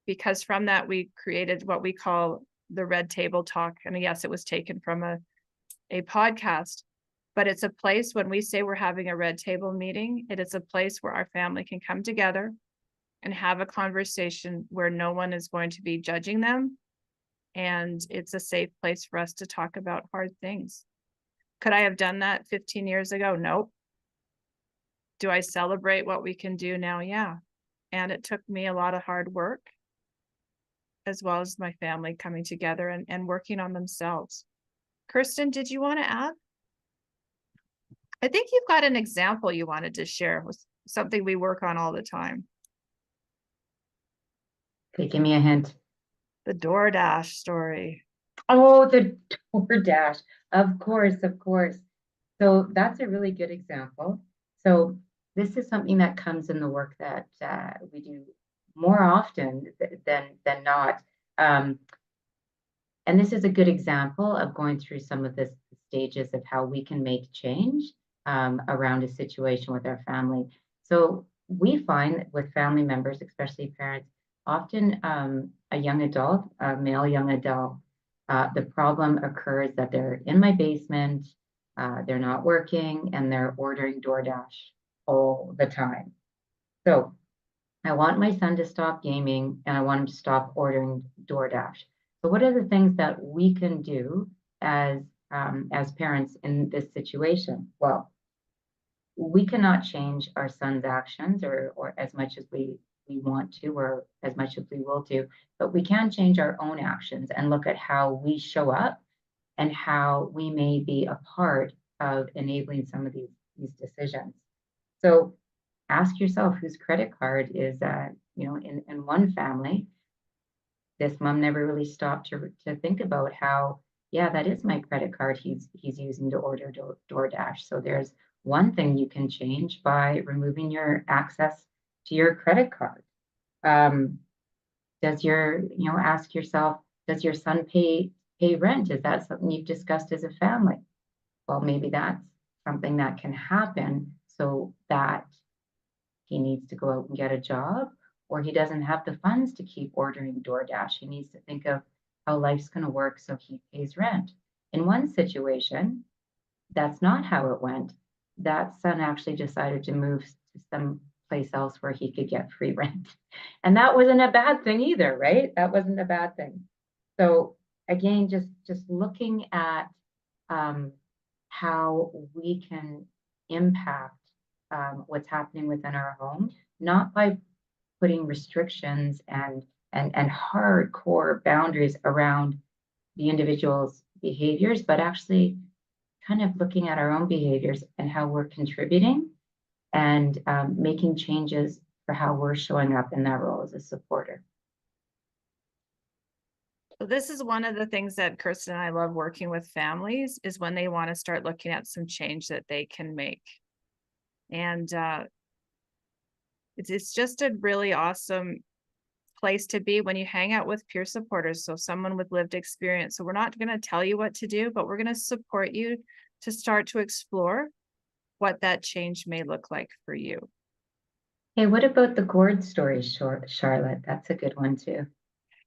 because from that we created what we call the red table talk. And yes, it was taken from a podcast, but it's a place when we say we're having a red table meeting, it is a place where our family can come together and have a conversation where no one is going to be judging them. And it's a safe place for us to talk about hard things. Could I have done that 15 years ago? Nope. Do I celebrate what we can do now? Yeah. And it took me a lot of hard work, as well as my family coming together and working on themselves. Kirsten, did you want to add? I think you've got an example you wanted to share with something we work on all the time. Okay, give me a hint. The DoorDash story. Oh, the DoorDash. Of course, of course. So that's a really good example. So this is something that comes in the work that we do more often than not. And this is a good example of going through some of the stages of how we can make change around a situation with our family. So we find with family members, especially parents, often a young adult, a male young adult, the problem occurs that they're in my basement, they're not working, and they're ordering DoorDash all the time. So I want my son to stop gaming, and I want him to stop ordering DoorDash. So what are the things that we can do as parents in this situation? Well, we cannot change our son's actions or as much as we want to, or as much as we will do, but we can change our own actions and look at how we show up and how we may be a part of enabling some of these decisions. So ask yourself whose credit card is in one family. This mom never really stopped to think about how, yeah, that is my credit card he's using to order DoorDash. So there's one thing you can change by removing your access to your credit card. Ask yourself, does your son pay rent? Is that something you've discussed as a family? Well, maybe that's something that can happen so that he needs to go out and get a job, or he doesn't have the funds to keep ordering DoorDash. He needs to think of how life's going to work so he pays rent. In one situation, that's not how it went. That son actually decided to move to some place else where he could get free rent. And that wasn't a bad thing either, right? That wasn't a bad thing. So again, just looking at how we can impact what's happening within our home, not by putting restrictions and hardcore boundaries around the individual's behaviors, but actually kind of looking at our own behaviors and how we're contributing and making changes for how we're showing up in that role as a supporter. So this is one of the things that Kirsten and I love working with families, is when they want to start looking at some change that they can make. And it's just a really awesome place to be when you hang out with peer supporters. So someone with lived experience. So we're not going to tell you what to do, but we're going to support you to start to explore what that change may look like for you. Hey, what about the gourd story, Charlotte? That's a good one too.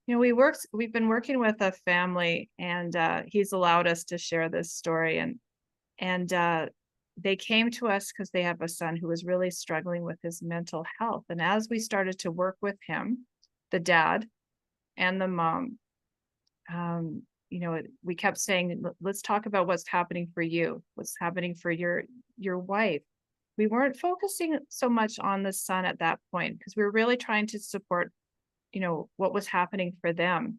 You know, we've been working with a family, and he's allowed us to share this story, and they came to us because they have a son who was really struggling with his mental health. And as we started to work with him, the dad and the mom, you know, we kept saying, let's talk about what's happening for you, what's happening for your wife. We weren't focusing so much on the son at that point, because we were really trying to support, you know, what was happening for them.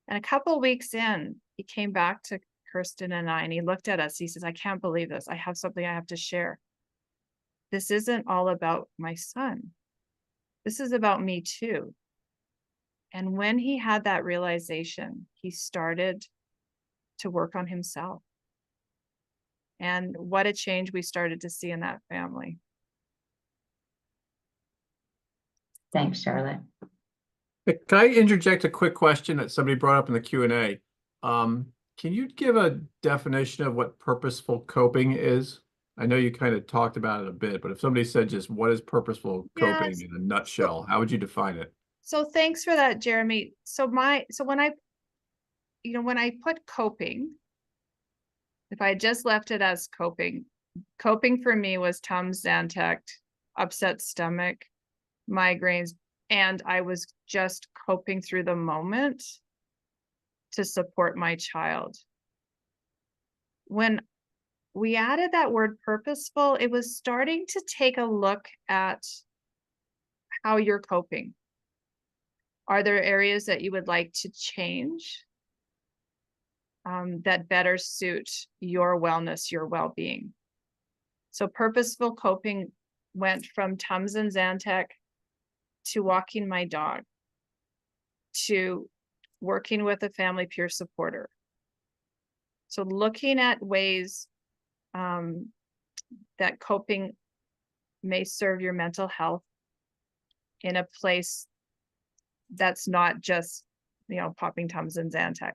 And a couple of weeks in, he came back to Kirsten and I, and he looked at us. He says, I can't believe this. I have something I have to share. This isn't all about my son. This is about me too. And when he had that realization, he started to work on himself. And what a change we started to see in that family. Thanks, Charlotte. Can I interject a quick question that somebody brought up in the Q&A? Can you give a definition of what purposeful coping is? I know you kind of talked about it a bit, but if somebody said just what is purposeful coping Yes. in a nutshell, how would you define it? So thanks for that, Jeremy. So when I put coping, if I just left it as coping for me was Tums, Zantac, upset stomach, migraines, and I was just coping through the moment to support my child. When we added that word purposeful, it was starting to take a look at how you're coping. Are there areas that you would like to change that better suit your wellness, your well-being? So purposeful coping went from Tums and Zantac to walking my dog, to working with a family peer supporter. So looking at ways that coping may serve your mental health in a place that's not just, you know, popping Tums and Zantac.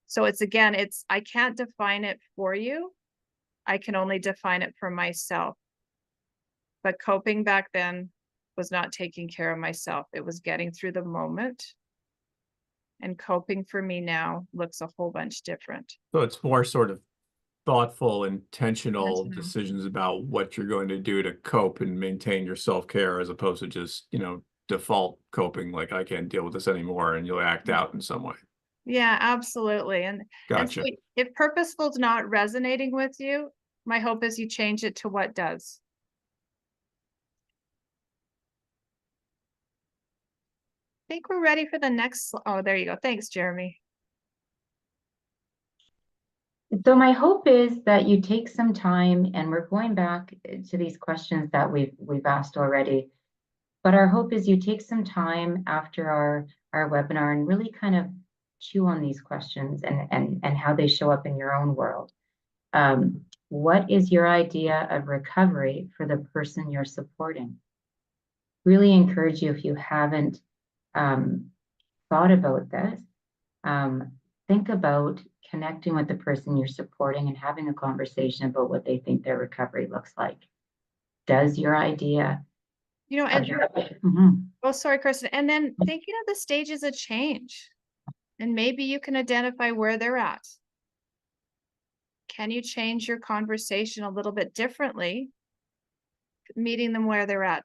So I can't define it for you. I can only define it for myself. But coping back then was not taking care of myself. It was getting through the moment. And coping for me now looks a whole bunch different. So it's more sort of thoughtful, intentional Intentional. decisions about what you're going to do to cope and maintain your self-care, as opposed to just, you know, default coping, like I can't deal with this anymore, and you'll act out in some way. Yeah, absolutely. And Gotcha. so if purposeful is not resonating with you, my hope is you change it to what does. I think we're ready for the next. Oh, there you go. Thanks, Jeremy. So my hope is that you take some time, and we're going back to these questions that we've asked already. But our hope is you take some time after our webinar and really kind of chew on these questions and how they show up in your own world. What is your idea of recovery for the person you're supporting? Really encourage you, if you haven't thought about this, think about connecting with the person you're supporting and having a conversation about what they think their recovery looks like. Does your idea, You know, and oh, sorry, Kirsten. And then thinking of the stages of change, and maybe you can identify where they're at. Can you change your conversation a little bit differently, meeting them where they're at?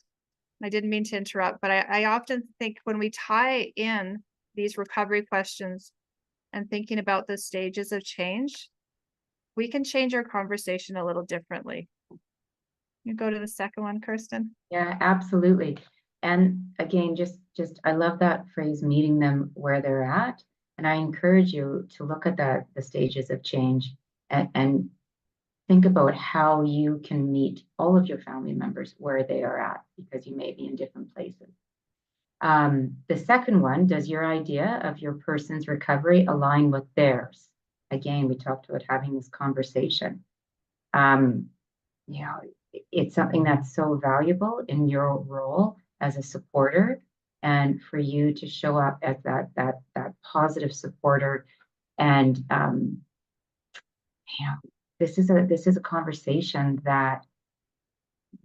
I didn't mean to interrupt, but I often think when we tie in these recovery questions and thinking about the stages of change, we can change our conversation a little differently. You go to the second one, Kirsten. Yeah, absolutely. And again, just I love that phrase, meeting them where they're at. And I encourage you to look at the stages of change and think about how you can meet all of your family members where they are at, because you may be in different places. The second one, does your idea of your person's recovery align with theirs? Again, we talked about having this conversation. You know, it's something that's so valuable in your role as a supporter, and for you to show up as that positive supporter. And you know, this is a conversation that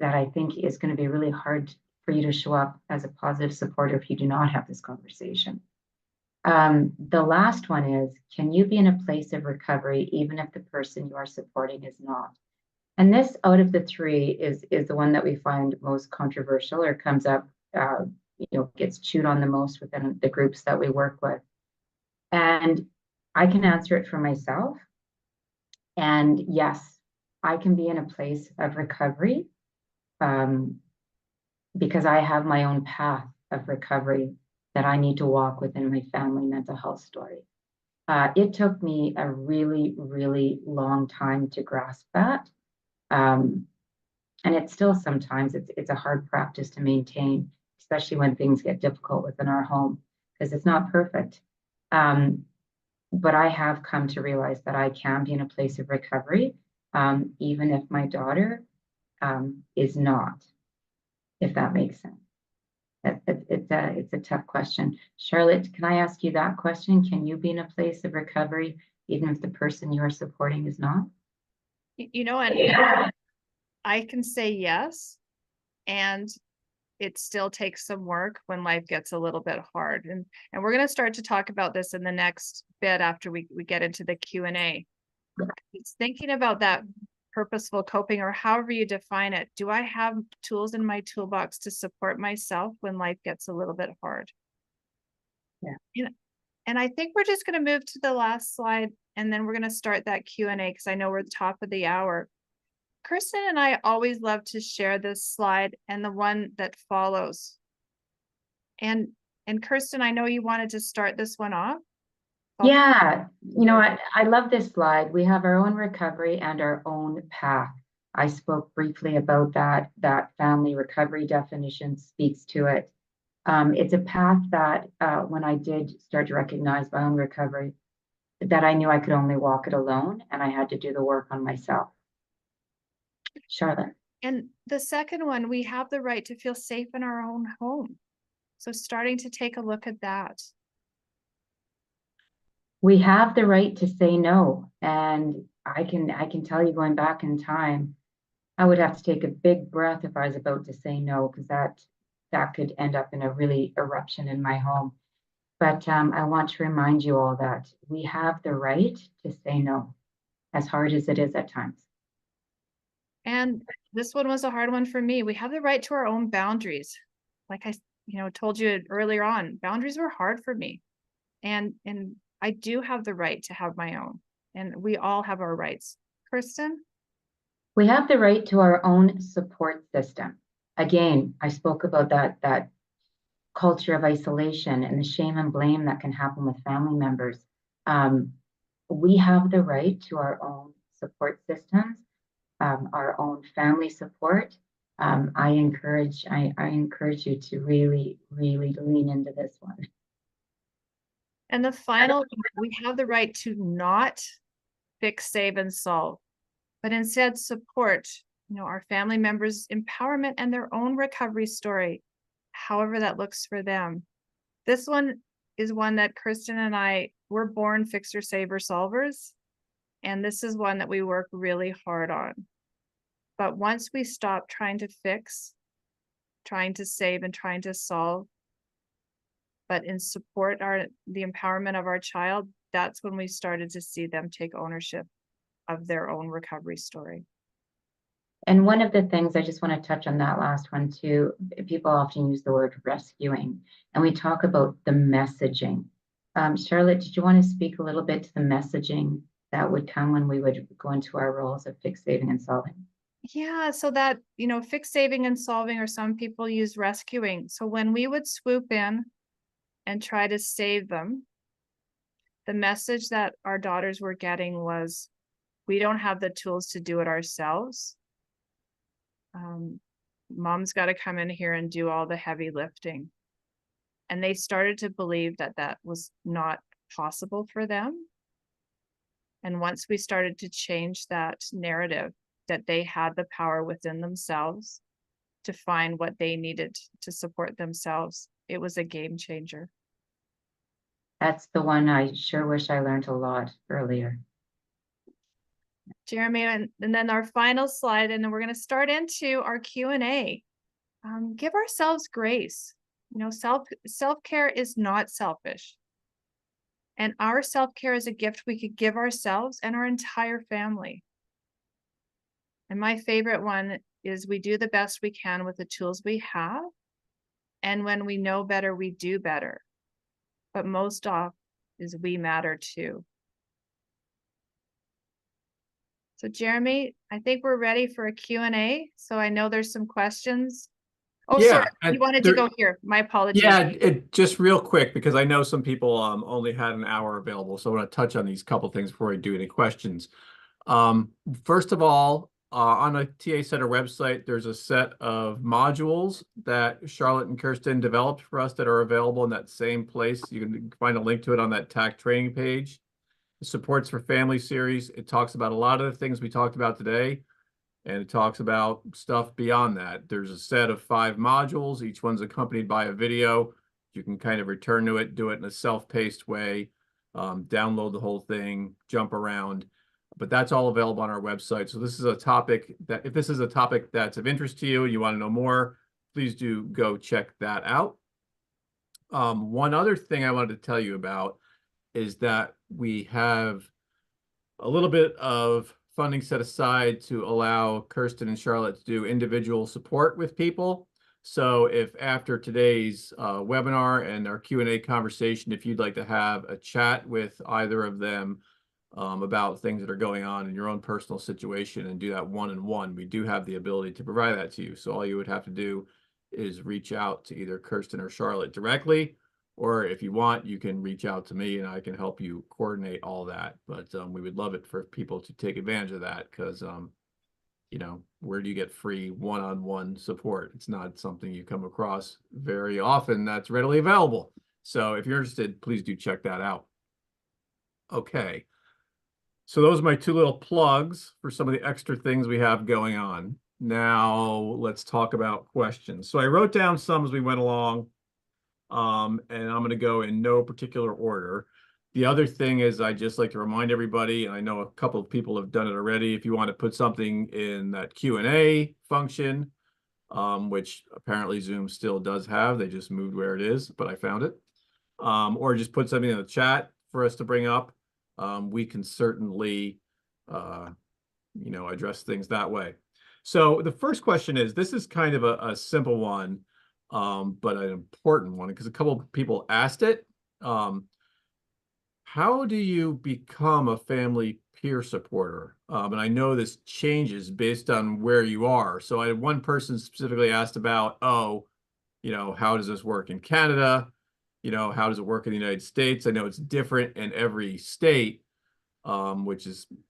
I think is going to be really hard for you to show up as a positive supporter if you do not have this conversation. The last one is, can you be in a place of recovery even if the person you are supporting is not? And this, out of the three, is the one that we find most controversial, or comes up, gets chewed on the most within the groups that we work with. And I can answer it for myself. And yes, I can be in a place of recovery because I have my own path of recovery that I need to walk within my family mental health story. It took me a really, really long time to grasp that. And it's still sometimes it's a hard practice to maintain, especially when things get difficult within our home, because it's not perfect. But I have come to realize that I can be in a place of recovery, even if my daughter is not, if that makes sense. It's a tough question. Charlotte, can I ask you that question? Can you be in a place of recovery even if the person you are supporting is not? And I can say yes, and it still takes some work when life gets a little bit hard. And we're going to start to talk about this in the next bit after we get into the Q&A. It's thinking about that purposeful coping, or however you define it. Do I have tools in my toolbox to support myself when life gets a little bit hard? Yeah. And I think we're just going to move to the last slide, and then we're going to start that Q&A because I know we're at the top of the hour. Kirsten and I always love to share this slide and the one that follows. And Kirsten, I know you wanted to start this one off. Yeah, I love this slide. We have our own recovery and our own path. I spoke briefly about that family recovery definition speaks to it. It's a path that when I did start to recognize my own recovery, that I knew I could only walk it alone, and I had to do the work on myself. Charlotte. And the second one, we have the right to feel safe in our own home. So starting to take a look at that. We have the right to say no. And I can tell you, going back in time, I would have to take a big breath if I was about to say no, because that could end up in a really eruption in my home. But I want to remind you all that we have the right to say no, as hard as it is at times. And this one was a hard one for me. We have the right to our own boundaries. Like I, told you earlier on, boundaries were hard for me. And I do have the right to have my own. And we all have our rights. Kirsten? We have the right to our own support system. Again, I spoke about that culture of isolation and the shame and blame that can happen with family members. We have the right to our own support systems, our own family support. I encourage you to really, really lean into this one. And the final, we have the right to not fix, save, and solve, but instead support, our family members' empowerment and their own recovery story, however that looks for them. This one is one that Kirsten and I were born fixer, saver, solvers. And this is one that we work really hard on. But once we stop trying to fix, trying to save, and trying to solve, but in support the empowerment of our child, that's when we started to see them take ownership of their own recovery story. And one of the things, I just want to touch on that last one too, people often use the word rescuing, and we talk about the messaging. Charlotte, did you want to speak a little bit to the messaging that would come when we would go into our roles of fix, saving, and solving? Yeah, so that, fix, saving, and solving, or some people use rescuing. So when we would swoop in and try to save them, the message that our daughters were getting was, we don't have the tools to do it ourselves. Mom's got to come in here and do all the heavy lifting. And they started to believe that that was not possible for them. And once we started to change that narrative, that they had the power within themselves to find what they needed to support themselves, it was a game changer. That's the one I sure wish I learned a lot earlier. Jeremy, and then our final slide, and then we're going to start into our Q&A. Give ourselves grace. You know, self-care is not selfish. And our self-care is a gift we could give ourselves and our entire family. And my favorite one is we do the best we can with the tools we have. And when we know better, we do better. But most off is we matter too. So Jeremy, I think we're ready for a Q&A. So I know there's some questions. Oh, Yeah, sorry, and you wanted to go here. My apologies. Yeah, just real quick, because I know some people only had an hour available, so I want to touch on these couple things before I do any questions. First of all, on a TA Center website, there's a set of modules that Charlotte and Kirsten developed for us that are available in that same place. You can find a link to it on that TAC training page. The Supports for Family series, it talks about a lot of the things we talked about today, and it talks about stuff beyond that. There's a set of 5 modules. Each one's accompanied by a video. You can kind of return to it, do it in a self-paced way, download the whole thing, jump around. But that's all available on our website. So this is a topic that, if this is a topic that's of interest to you and you want to know more, please do go check that out. One other thing I wanted to tell you about is that we have a little bit of funding set aside to allow Kirsten and Charlotte to do individual support with people. So if after today's webinar and our Q&A conversation, if you'd like to have a chat with either of them about things that are going on in your own personal situation and do that one-on-one, we do have the ability to provide that to you. So all you would have to do is reach out to either Kirsten or Charlotte directly, or if you want, you can reach out to me and I can help you coordinate all that. But we would love it for people to take advantage of that, because, you know, where do you get free one-on-one support? It's not something you come across very often that's readily available. So if you're interested, please do check that out. Okay. So those are my 2 little plugs for some of the extra things we have going on. Now let's talk about questions. So I wrote down some as we went along. And I'm going to go in no particular order. The other thing is, I just like to remind everybody, and I know a couple of people have done it already, if you want to put something in that Q&A function, which apparently Zoom still does have, they just moved where it is, but I found it, or just put something in the chat for us to bring up, we can certainly, you know, address things that way. So the first question is, this is kind of a simple one, but an important one, because a couple of people asked it. How do you become a family peer supporter? And I know this changes based on where you are. So I had one person specifically asked about, oh, you know, how does this work in Canada? You know, how does it work in the United States? I know it's different in every state, which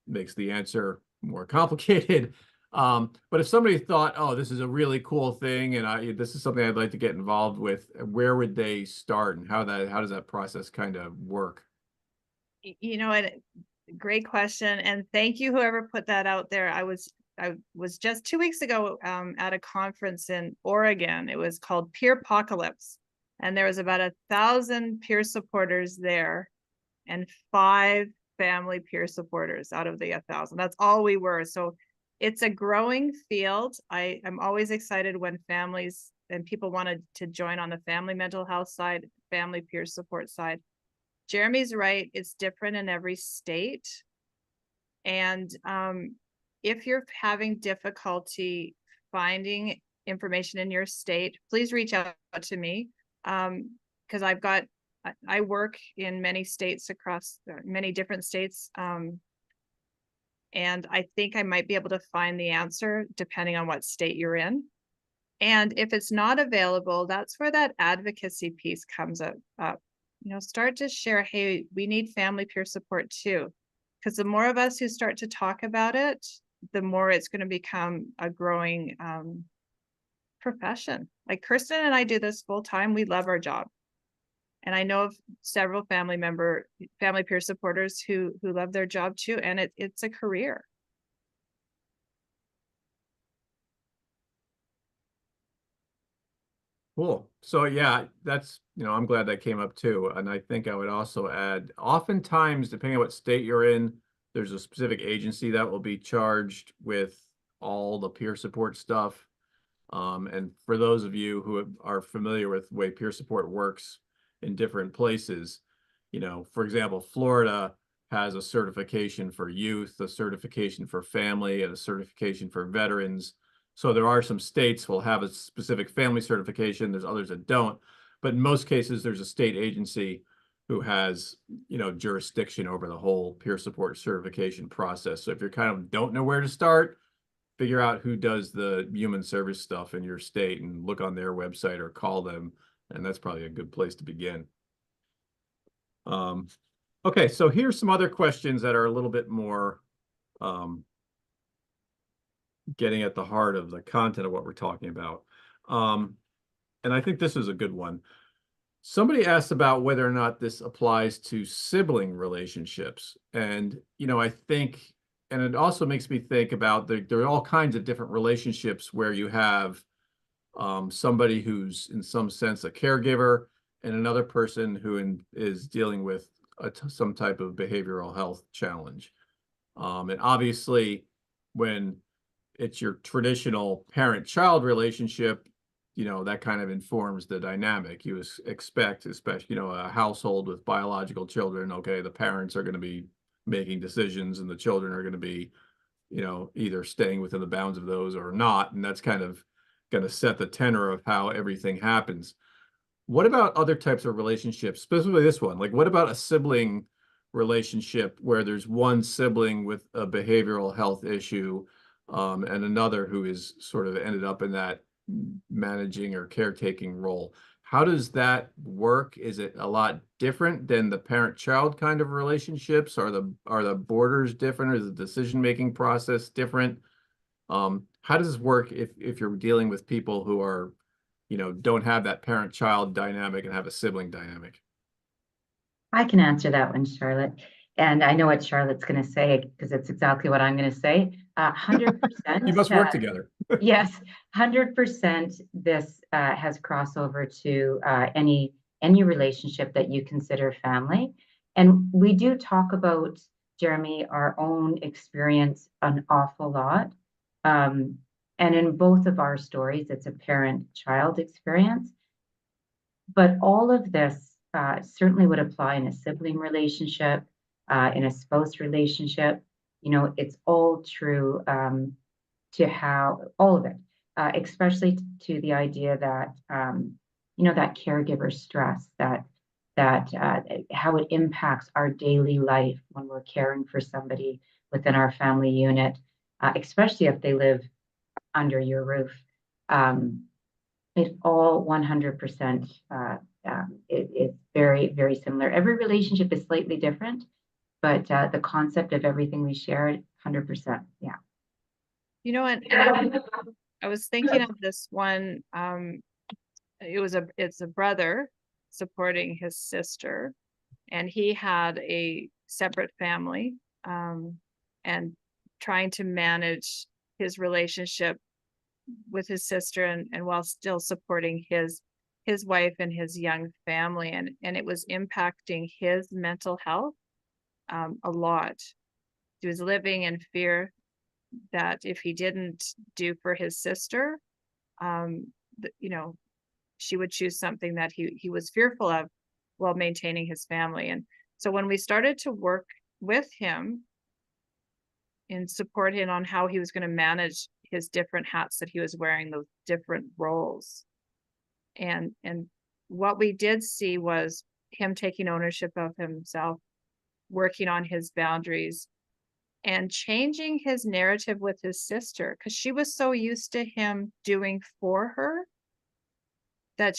makes the answer more complicated. But if somebody thought, oh, this is a really cool thing, and this is something I'd like to get involved with, where would they start, and how does that process kind of work? You know, great question. And thank you, whoever put that out there. I was just 2 weeks ago at a conference in Oregon. It was called Peerpocalypse. And there was about 1,000 peer supporters there and 5 family peer supporters out of the 1,000. That's all we were. So it's a growing field. I'm always excited when families and people wanted to join on the family mental health side, family peer support side. Jeremy's right, it's different in every state. And if you're having difficulty finding information in your state, please reach out to me, because I work in many states across many different states. And I think I might be able to find the answer depending on what state you're in. And if it's not available, that's where that advocacy piece comes up. You know, start to share, hey, we need family peer support too. Because the more of us who start to talk about it, the more it's going to become a growing profession. Like Kirsten and I do this full time. We love our job. And I know of several family peer supporters who love their job too, and it's a career. Cool. So yeah, that's, I'm glad that came up too. And I think I would also add, oftentimes, depending on what state you're in, there's a specific agency that will be charged with all the peer support stuff. And for those of you who are familiar with the way peer support works in different places, for example, Florida has a certification for youth, a certification for family, and a certification for veterans. So there are some states will have a specific family certification. There's others that don't. But in most cases, there's a state agency who has, jurisdiction over the whole peer support certification process. So if you kind of don't know where to start, figure out who does the human service stuff in your state and look on their website or call them. And that's probably a good place to begin. Okay, so here's some other questions that are a little bit more getting at the heart of the content of what we're talking about. And I think this is a good one. Somebody asked about whether or not this applies to sibling relationships. And, I think, and it also makes me think about there are all kinds of different relationships where you have somebody who's in some sense a caregiver and another person who is dealing with some type of behavioral health challenge. And obviously, when it's your traditional parent-child relationship, that kind of informs the dynamic. You expect, especially, a household with biological children, okay, the parents are going to be making decisions and the children are going to be, either staying within the bounds of those or not. And that's kind of going to set the tenor of how everything happens. What about other types of relationships, specifically this one? Like, what about a sibling relationship where there's one sibling with a behavioral health issue and another who is sort of ended up in that managing or caretaking role? How does that work? Is it a lot different than the parent-child kind of relationships? Are the borders different? Or is the decision-making process different? How does this work if you're dealing with people who are, don't have that parent-child dynamic and have a sibling dynamic? I can answer that one, Charlotte. And I know what Charlotte's going to say because it's exactly what I'm going to say. 100%. You must work together. Yes, 100%. This has crossover to any relationship that you consider family. And we do talk about, Jeremy, our own experience an awful lot. And in both of our stories, it's a parent-child experience. But all of this certainly would apply in a sibling relationship, in a spouse relationship. It's all true to how all of it, especially to the idea that that caregiver stress, that how it impacts our daily life when we're caring for somebody within our family unit, especially if they live under your roof. It all 100%. It's very, very similar. Every relationship is slightly different, but the concept of everything we share, 100%. Yeah. And I was thinking of this one. It's a brother supporting his sister, and he had a separate family, and trying to manage his relationship with his sister and while still supporting his wife and his young family, and it was impacting his mental health a lot. He was living in fear that if he didn't do for his sister, she would choose something that he was fearful of while maintaining his family. And so when we started to work with him and support him on how he was going to manage his different hats that he was wearing, those different roles, and what we did see was him taking ownership of himself, working on his boundaries, and changing his narrative with his sister, because she was so used to him doing for her that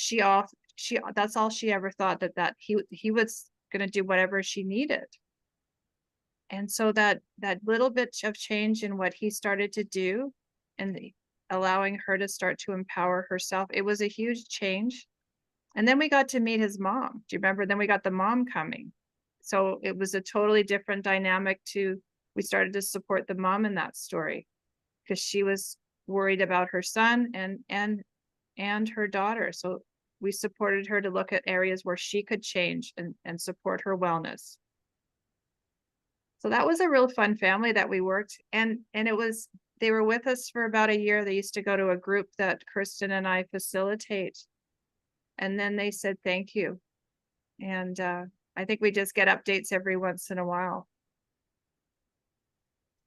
that's all she ever thought, that he was going to do whatever she needed. And so that little bit of change in what he started to do and allowing her to start to empower herself, it was a huge change. And then we got to meet his mom. Do you remember? Then we got the mom coming. So it was a totally different dynamic we started to support the mom in that story because she was worried about her son and her daughter. So we supported her to look at areas where she could change and support her wellness. So that was a real fun family that we worked, and they were with us for about a year. They used to go to a group that Kirsten and I facilitate. And then they said, thank you. And I think we just get updates every once in a while.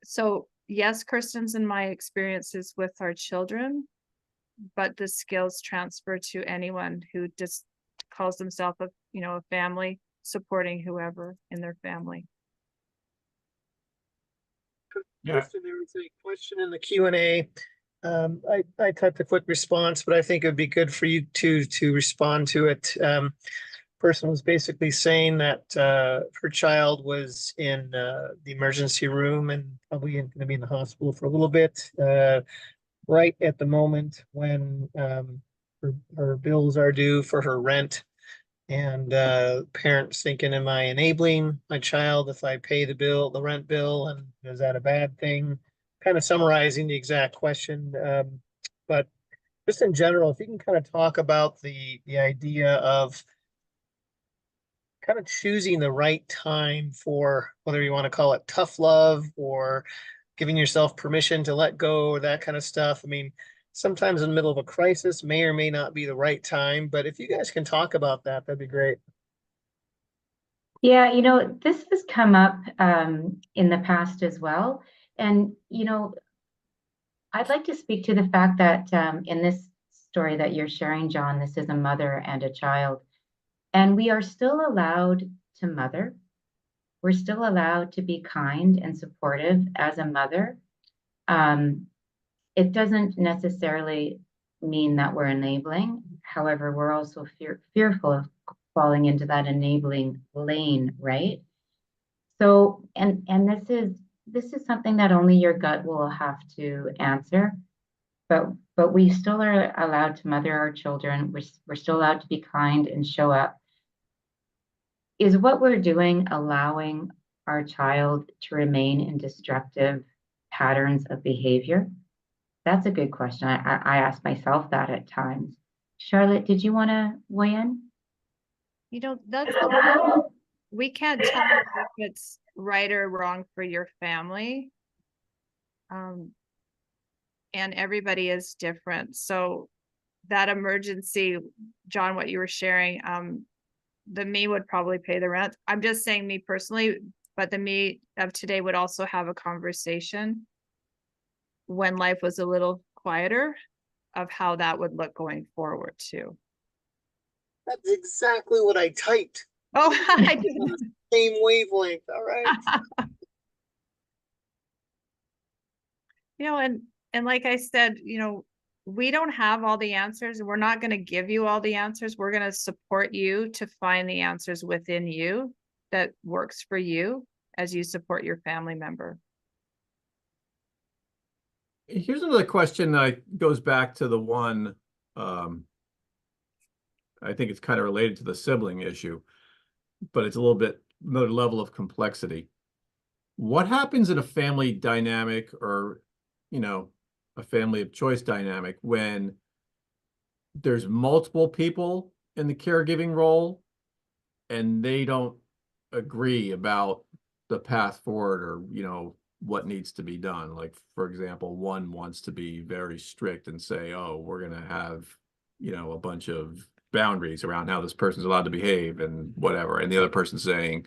So yes, Kirsten's and my experiences with our children, but the skills transfer to anyone who just calls themselves a family, supporting whoever in their family. Yeah. Kirsten, there was a question in the Q&A. I typed a quick response, but I think it'd be good for you to respond to it. Person was basically saying that her child was in the emergency room and probably going to be in the hospital for a little bit, right at the moment when her bills are due for her rent. And parents thinking, am I enabling my child if I pay the rent bill, and is that a bad thing? Kind of summarizing the exact question. But just in general, if you can kind of talk about the idea of kind of choosing the right time for, whether you want to call it tough love or giving yourself permission to let go or that kind of stuff. I mean, sometimes in the middle of a crisis may or may not be the right time, but if you guys can talk about that, that'd be great. Yeah, this has come up in the past as well. And, I'd like to speak to the fact that in this story that you're sharing, John, this is a mother and a child. And we are still allowed to mother. We're still allowed to be kind and supportive as a mother. It doesn't necessarily mean that we're enabling. However, we're also fearful of falling into that enabling lane, right? So, and this is something that only your gut will have to answer. But we still are allowed to mother our children. We're still allowed to be kind and show up. Is what we're doing allowing our child to remain in destructive patterns of behavior? That's a good question. I ask myself that at times. Charlotte, did you want to weigh in? We can't tell you if it's right or wrong for your family. And everybody is different. So that emergency, John, what you were sharing, the me would probably pay the rent. I'm just saying me personally, but the me of today would also have a conversation when life was a little quieter of how that would look going forward too. That's exactly what I typed. Oh, I didn't. Same wavelength. All right. And like I said, we don't have all the answers. We're not going to give you all the answers. We're going to support you to find the answers within you that works for you as you support your family member. Here's another question that goes back to the one, I think it's kind of related to the sibling issue, but it's a little bit another level of complexity. What happens in a family dynamic or, a family of choice dynamic when there's multiple people in the caregiving role and they don't agree about the path forward or, what needs to be done? Like, for example, one wants to be very strict and say, oh, we're going to have, a bunch of boundaries around how this person's allowed to behave and whatever. And the other person's saying,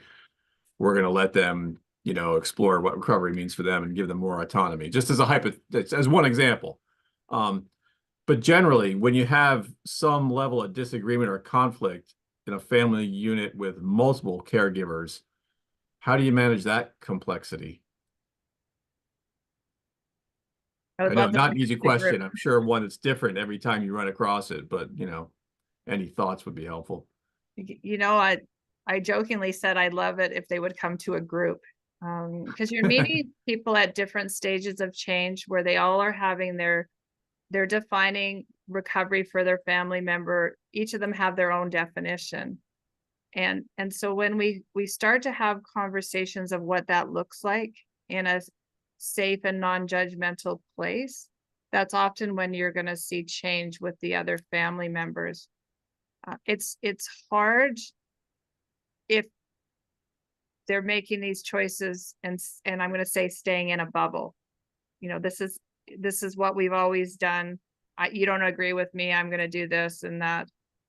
we're going to let them, explore what recovery means for them and give them more autonomy, just as as one example. But generally, when you have some level of disagreement or conflict in a family unit with multiple caregivers, how do you manage that complexity? I know, not an easy question. I'm sure one that's different every time you run across it, but any thoughts would be helpful. I jokingly said I'd love it if they would come to a group, because you're meeting people at different stages of change where they all are having they're defining recovery for their family member, each of them have their own definition. And so when we start to have conversations of what that looks like in a safe and non-judgmental place, that's often when you're going to see change with the other family members. It's hard if they're making these choices and I'm going to say staying in a bubble. You know, this is what we've always done. You don't agree with me, I'm going to do this and that.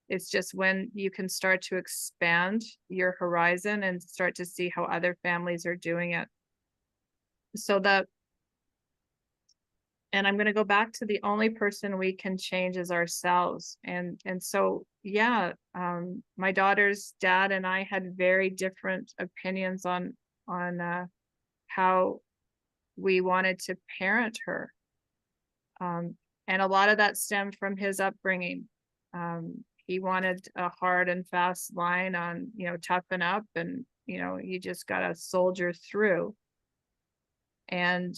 It's just when you can start to expand your horizon and start to see how other families are doing it. So and I'm going to go back to the only person we can change is ourselves. And so, yeah, my daughter's dad and I had very different opinions on how we wanted to parent her. And a lot of that stemmed from his upbringing. He wanted a hard and fast line on, you know, toughen up and, you know, you just got to soldier through. And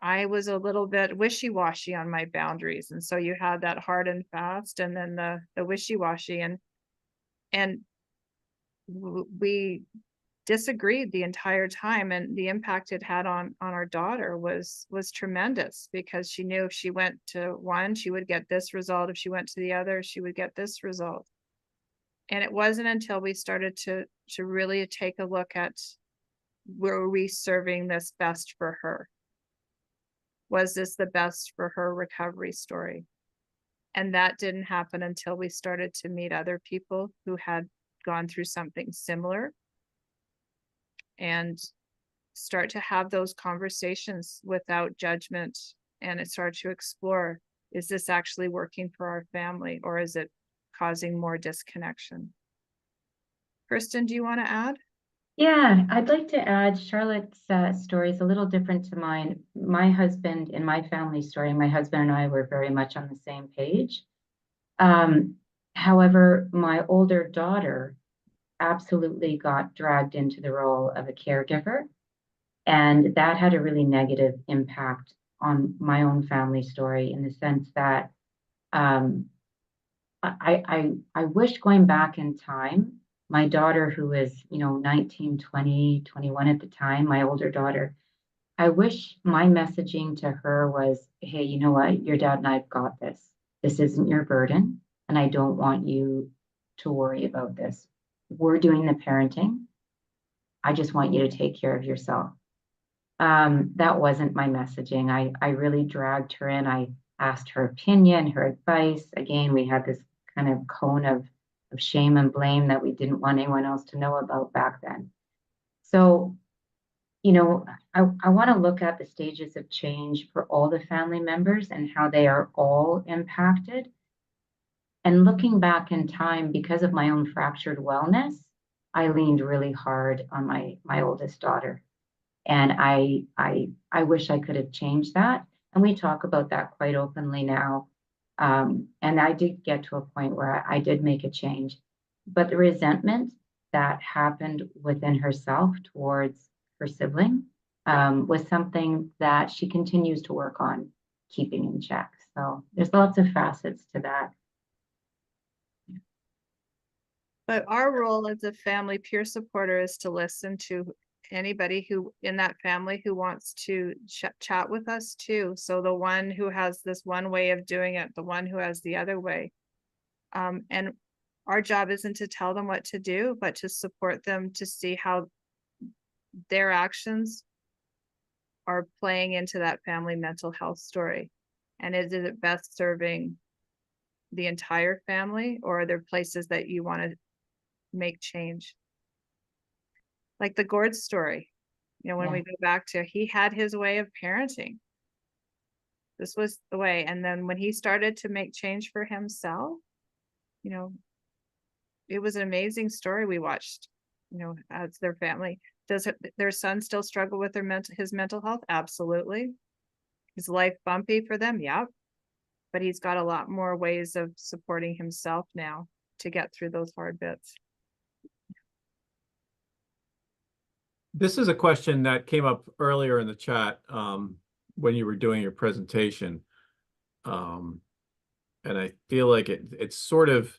I was a little bit wishy-washy on my boundaries. And so you had that hard and fast and then the wishy-washy and we disagreed the entire time, and the impact it had on our daughter was tremendous, because she knew if she went to one, she would get this result. If she went to the other, she would get this result. And it wasn't until we started to really take a look at, were we serving this best for her? Was this the best for her recovery story? And that didn't happen until we started to meet other people who had gone through something similar and start to have those conversations without judgment and start to explore, is this actually working for our family or is it causing more disconnection? Kirsten, do you want to add? Yeah, I'd like to add Charlotte's story is a little different to mine. My husband, in my family story, my husband and I were very much on the same page. However, my older daughter absolutely got dragged into the role of a caregiver, and that had a really negative impact on my own family story, in the sense that I wish, going back in time, my daughter, who was, 19, 20, 21 at the time, my older daughter, I wish my messaging to her was, hey, you know what? Your dad and I've got this. This isn't your burden, and I don't want you to worry about this. We're doing the parenting. I just want you to take care of yourself. That wasn't my messaging. I really dragged her in. I asked her opinion, her advice. Again, we had this kind of cone of shame and blame that we didn't want anyone else to know about back then. So, I want to look at the stages of change for all the family members and how they are all impacted. And looking back in time, because of my own fractured wellness, I leaned really hard on my oldest daughter. And I wish I could have changed that. And we talk about that quite openly now. And I did get to a point where I did make a change. But the resentment that happened within herself towards her sibling was something that she continues to work on keeping in check. So there's lots of facets to that. But our role as a family peer supporter is to listen to anybody who in that family who wants to chat with us too. So the one who has this one way of doing it, the one who has the other way. And our job isn't to tell them what to do, but to support them to see how their actions are playing into that family mental health story. And is it best serving the entire family, or are there places that you want to make change? Like the Gord story, when we go back to, he had his way of parenting. This was the way. And then when he started to make change for himself, it was an amazing story we watched, as their family. Does their son still struggle with his mental health? Absolutely. Is life bumpy for them? Yeah. But he's got a lot more ways of supporting himself now to get through those hard bits. This is a question that came up earlier in the chat when you were doing your presentation. And I feel like it's sort of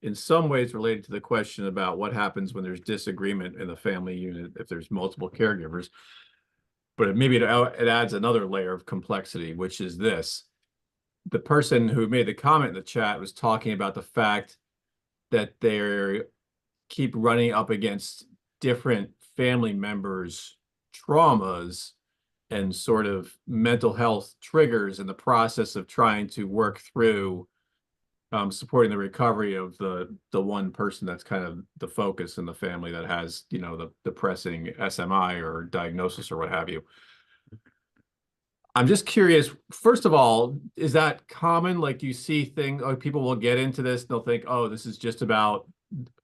in some ways related to the question about what happens when there's disagreement in the family unit if there's multiple caregivers. But maybe it adds another layer of complexity, which is this. The person who made the comment in the chat was talking about the fact that they keep running up against different family members' traumas and sort of mental health triggers in the process of trying to work through supporting the recovery of the one person that's kind of the focus in the family that has, you know, the pressing SMI or diagnosis or what have you. I'm just curious, first of all, is that common? Like you see things, or people will get into this, they'll think, oh, this is just about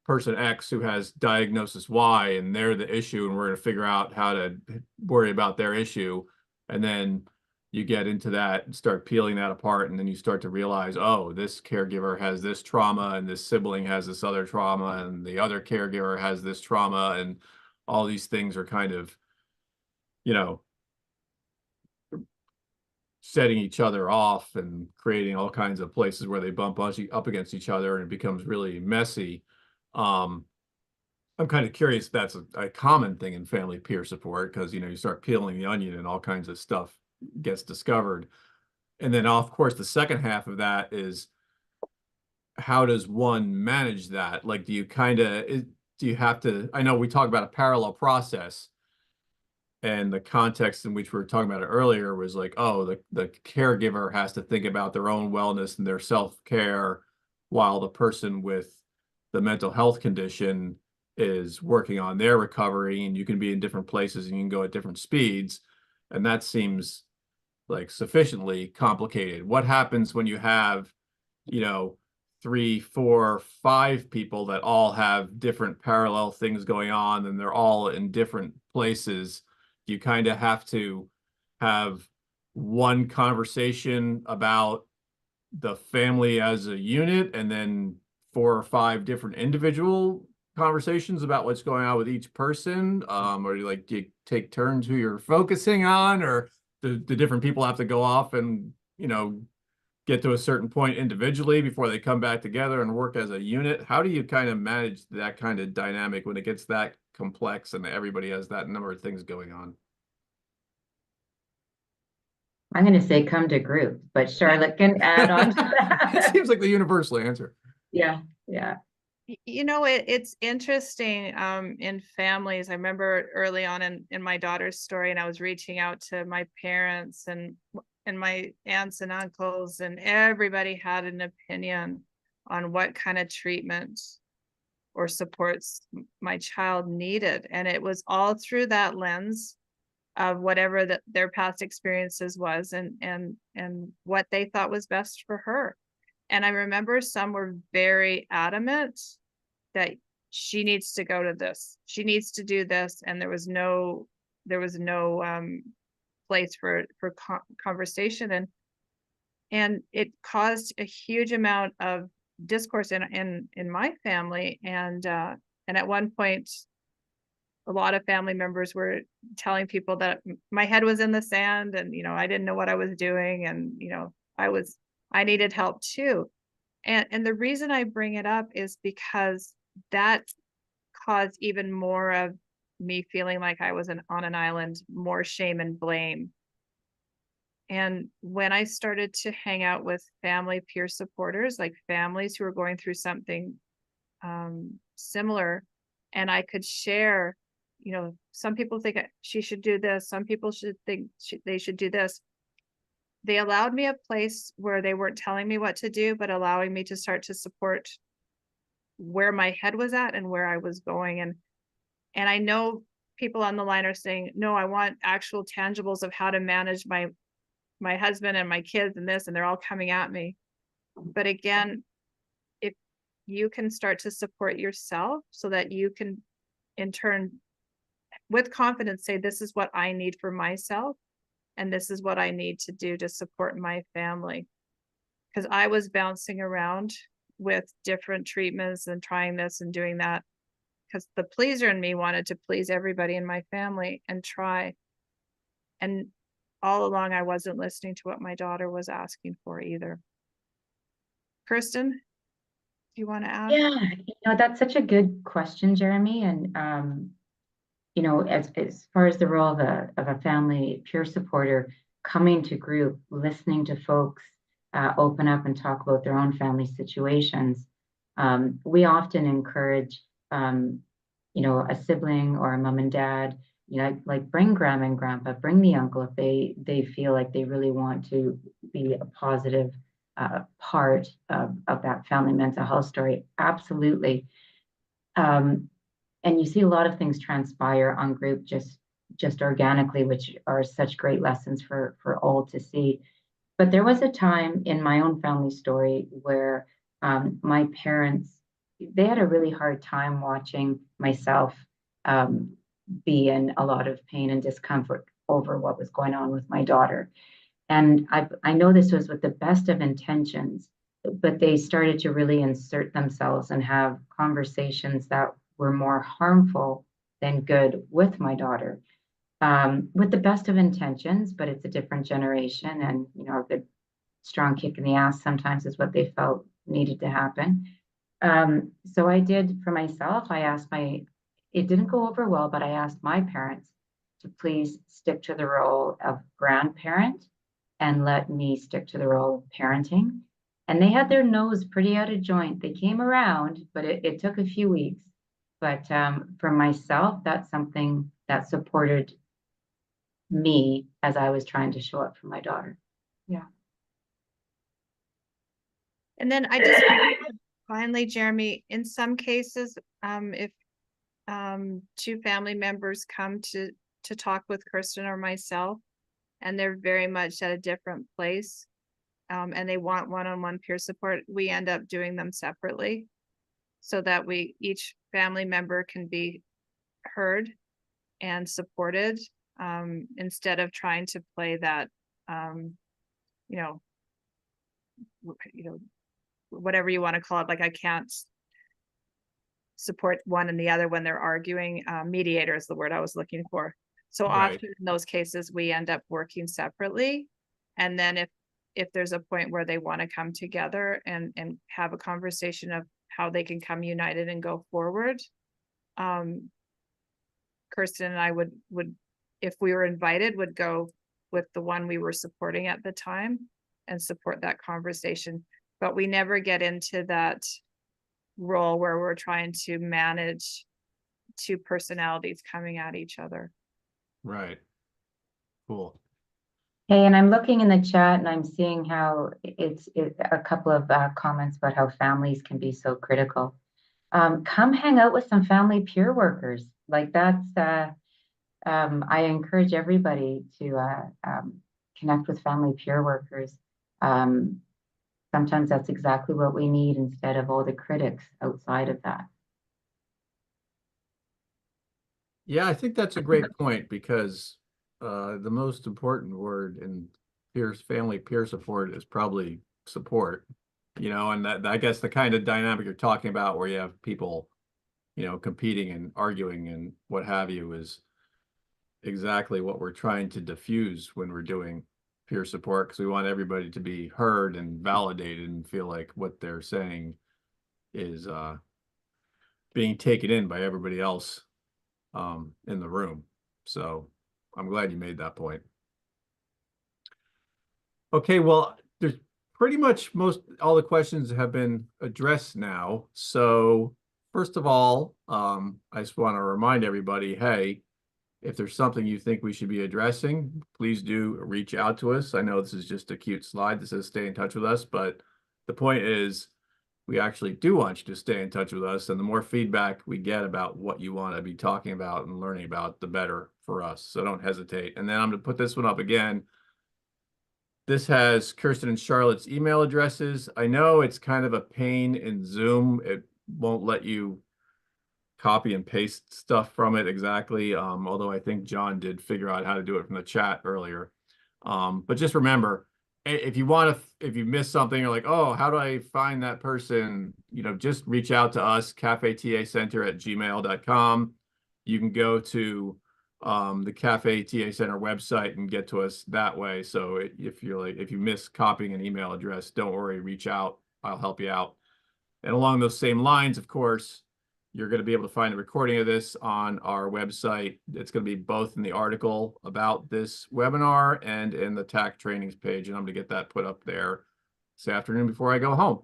person X who has diagnosis Y and they're the issue and we're going to figure out how to worry about their issue. And then you get into that and start peeling that apart, and then you start to realize, oh, this caregiver has this trauma and this sibling has this other trauma and the other caregiver has this trauma, and all these things are kind of, you know, setting each other off and creating all kinds of places where they bump up against each other, and it becomes really messy. I'm kind of curious if that's a common thing in family peer support, because, you know, you start peeling the onion and all kinds of stuff gets discovered. And then, of course, the second half of that is, how does one manage that? Like, do you have to, I know we talk about a parallel process, and the context in which we were talking about it earlier was like, oh, the caregiver has to think about their own wellness and their self-care while the person with the mental health condition is working on their recovery, and you can be in different places and you can go at different speeds. And that seems like sufficiently complicated. What happens when you have, you know, 3, 4, 5 people that all have different parallel things going on and they're all in different places? You kind of have to have one conversation about the family as a unit, and then 4 or 5 different individual conversations about what's going on with each person? Or do you take turns who you're focusing on, or the different people have to go off and, you know, get to a certain point individually before they come back together and work as a unit? How do you kind of manage that kind of dynamic when it gets that complex and everybody has that number of things going on? I'm going to say come to group, but Charlotte can add on to that. It seems like the universal answer. Yeah. You know, it's interesting in families. I remember early on in my daughter's story, and I was reaching out to my parents and my aunts and uncles, and everybody had an opinion on what kind of treatment or supports my child needed. And it was all through that lens of whatever their past experiences was, and what they thought was best for her. And I remember some were very adamant that she needs to go to this, she needs to do this, and there was no place for conversation, and it caused a huge amount of discourse in my family. And at one point, a lot of family members were telling people that my head was in the sand, and, you know, I didn't know what I was doing, and, you know, I needed help too. And the reason I bring it up is because that caused even more of me feeling like I was on an island, more shame and blame. And when I started to hang out with family peer supporters, like families who were going through something similar, and I could share, you know, some people think she should do this, some people should think they should do this. They allowed me a place where they weren't telling me what to do, but allowing me to start to support where my head was at and where I was going. And I know people on the line are saying, no, I want actual tangibles of how to manage my husband and my kids and this, and they're all coming at me. But again, if you can start to support yourself so that you can in turn with confidence say, this is what I need for myself, and this is what I need to do to support my family. Because I was bouncing around with different treatments and trying this and doing that, because the pleaser in me wanted to please everybody in my family and try. And all along I wasn't listening to what my daughter was asking for either. Kirsten, do you want to add? Yeah, that's such a good question, Jeremy. And as far as the role of a family peer supporter, coming to group, listening to folks open up and talk about their own family situations, we often encourage, a sibling or a mom and dad, like bring grandma and grandpa, bring the uncle if they feel like they really want to be a positive part of that family mental health story. Absolutely. And you see a lot of things transpire on group just organically, which are such great lessons for all to see. But there was a time in my own family story where my parents, they had a really hard time watching myself be in a lot of pain and discomfort over what was going on with my daughter. And I know this was with the best of intentions, but they started to really insert themselves and have conversations that were more harmful than good with my daughter, with the best of intentions, but it's a different generation. And, a good strong kick in the ass sometimes is what they felt needed to happen. So I did for myself, it didn't go over well, but I asked my parents to please stick to the role of grandparent and let me stick to the role of parenting. And they had their nose pretty out of joint. They came around, but it took a few weeks. But for myself, that's something that supported me as I was trying to show up for my daughter. Yeah. And then I just finally, Jeremy, in some cases, if two family members come to talk with Kirsten or myself, and they're very much at a different place, and they want one-on-one peer support, we end up doing them separately so that each family member can be heard and supported, instead of trying to play that, whatever you want to call it, like I can't support one and the other when they're arguing. Mediator is the word I was looking for. So Right. often in those cases, we end up working separately. And then if there's a point where they want to come together and have a conversation of how they can come united and go forward, Kirsten and I would, if we were invited, would go with the one we were supporting at the time and support that conversation. But we never get into that role where we're trying to manage two personalities coming at each other. Right. Cool. Hey, and I'm looking in the chat and I'm seeing how it's a couple of comments about how families can be so critical. Come hang out with some family peer workers. Like that's, I encourage everybody to connect with family peer workers. Sometimes that's exactly what we need instead of all the critics outside of that. Yeah, I think that's a great point because the most important word in family peer support is probably support, and that I guess the kind of dynamic you're talking about where you have people, competing and arguing and what have you is exactly what we're trying to diffuse when we're doing peer support, because we want everybody to be heard and validated and feel like what they're saying is being taken in by everybody else in the room. So I'm glad you made that point. Okay, well, there's pretty much all the questions have been addressed now. So first of all, I just want to remind everybody, hey, if there's something you think we should be addressing, please do reach out to us. I know this is just a cute slide that says stay in touch with us, but the point is we actually do want you to stay in touch with us. And the more feedback we get about what you want to be talking about and learning about, the better for us. So don't hesitate. And then I'm going to put this one up again. This has Kirsten and Charlotte's email addresses. I know it's kind of a pain in Zoom. It won't let you copy and paste stuff from it exactly. Although I think John did figure out how to do it from the chat earlier. But just remember, if you miss something, you're like, oh, how do I find that person? Just reach out to us, CAFÉ TA Center @gmail.com. You can go to the CAFÉ TA Center website and get to us that way. So if you miss copying an email address, don't worry, reach out. I'll help you out. And along those same lines, of course, you're going to be able to find a recording of this on our website. It's going to be both in the article about this webinar and in the TAC trainings page. And I'm going to get that put up there this afternoon before I go home.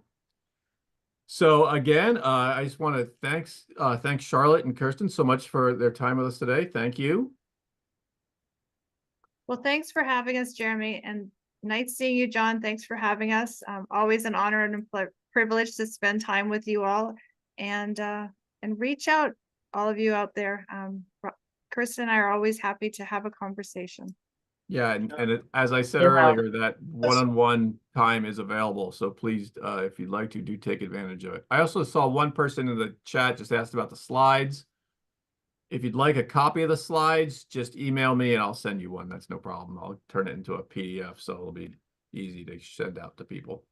So again, I just want to thank Charlotte and Kirsten so much for their time with us today. Thank you. Well, thanks for having us, Jeremy, and nice seeing you, John. Thanks for having us. Always an honor and a privilege to spend time with you all, and reach out, all of you out there. Kirsten and I are always happy to have a conversation. Yeah, as I said You're welcome. earlier, that one-on-one time is available. So please, if you'd like to, do take advantage of it. I also saw one person in the chat just asked about the slides. If you'd like a copy of the slides, just email me and I'll send you one. That's no problem. I'll turn it into a PDF, so it'll be easy to send out to people.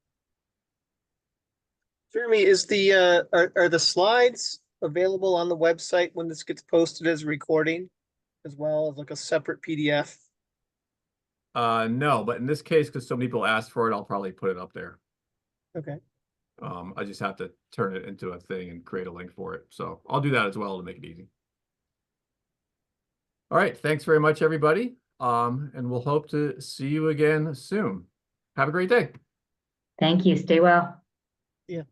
Jeremy, is the are the slides available on the website when this gets posted as a recording as well as like a separate PDF? No, but in this case, because so many people asked for it, I'll probably put it up there. Okay. I just have to turn it into a thing and create a link for it. So I'll do that as well to make it easy. All right. Thanks very much, everybody. And we'll hope to see you again soon. Have a great day. Thank you. Stay well. Yeah.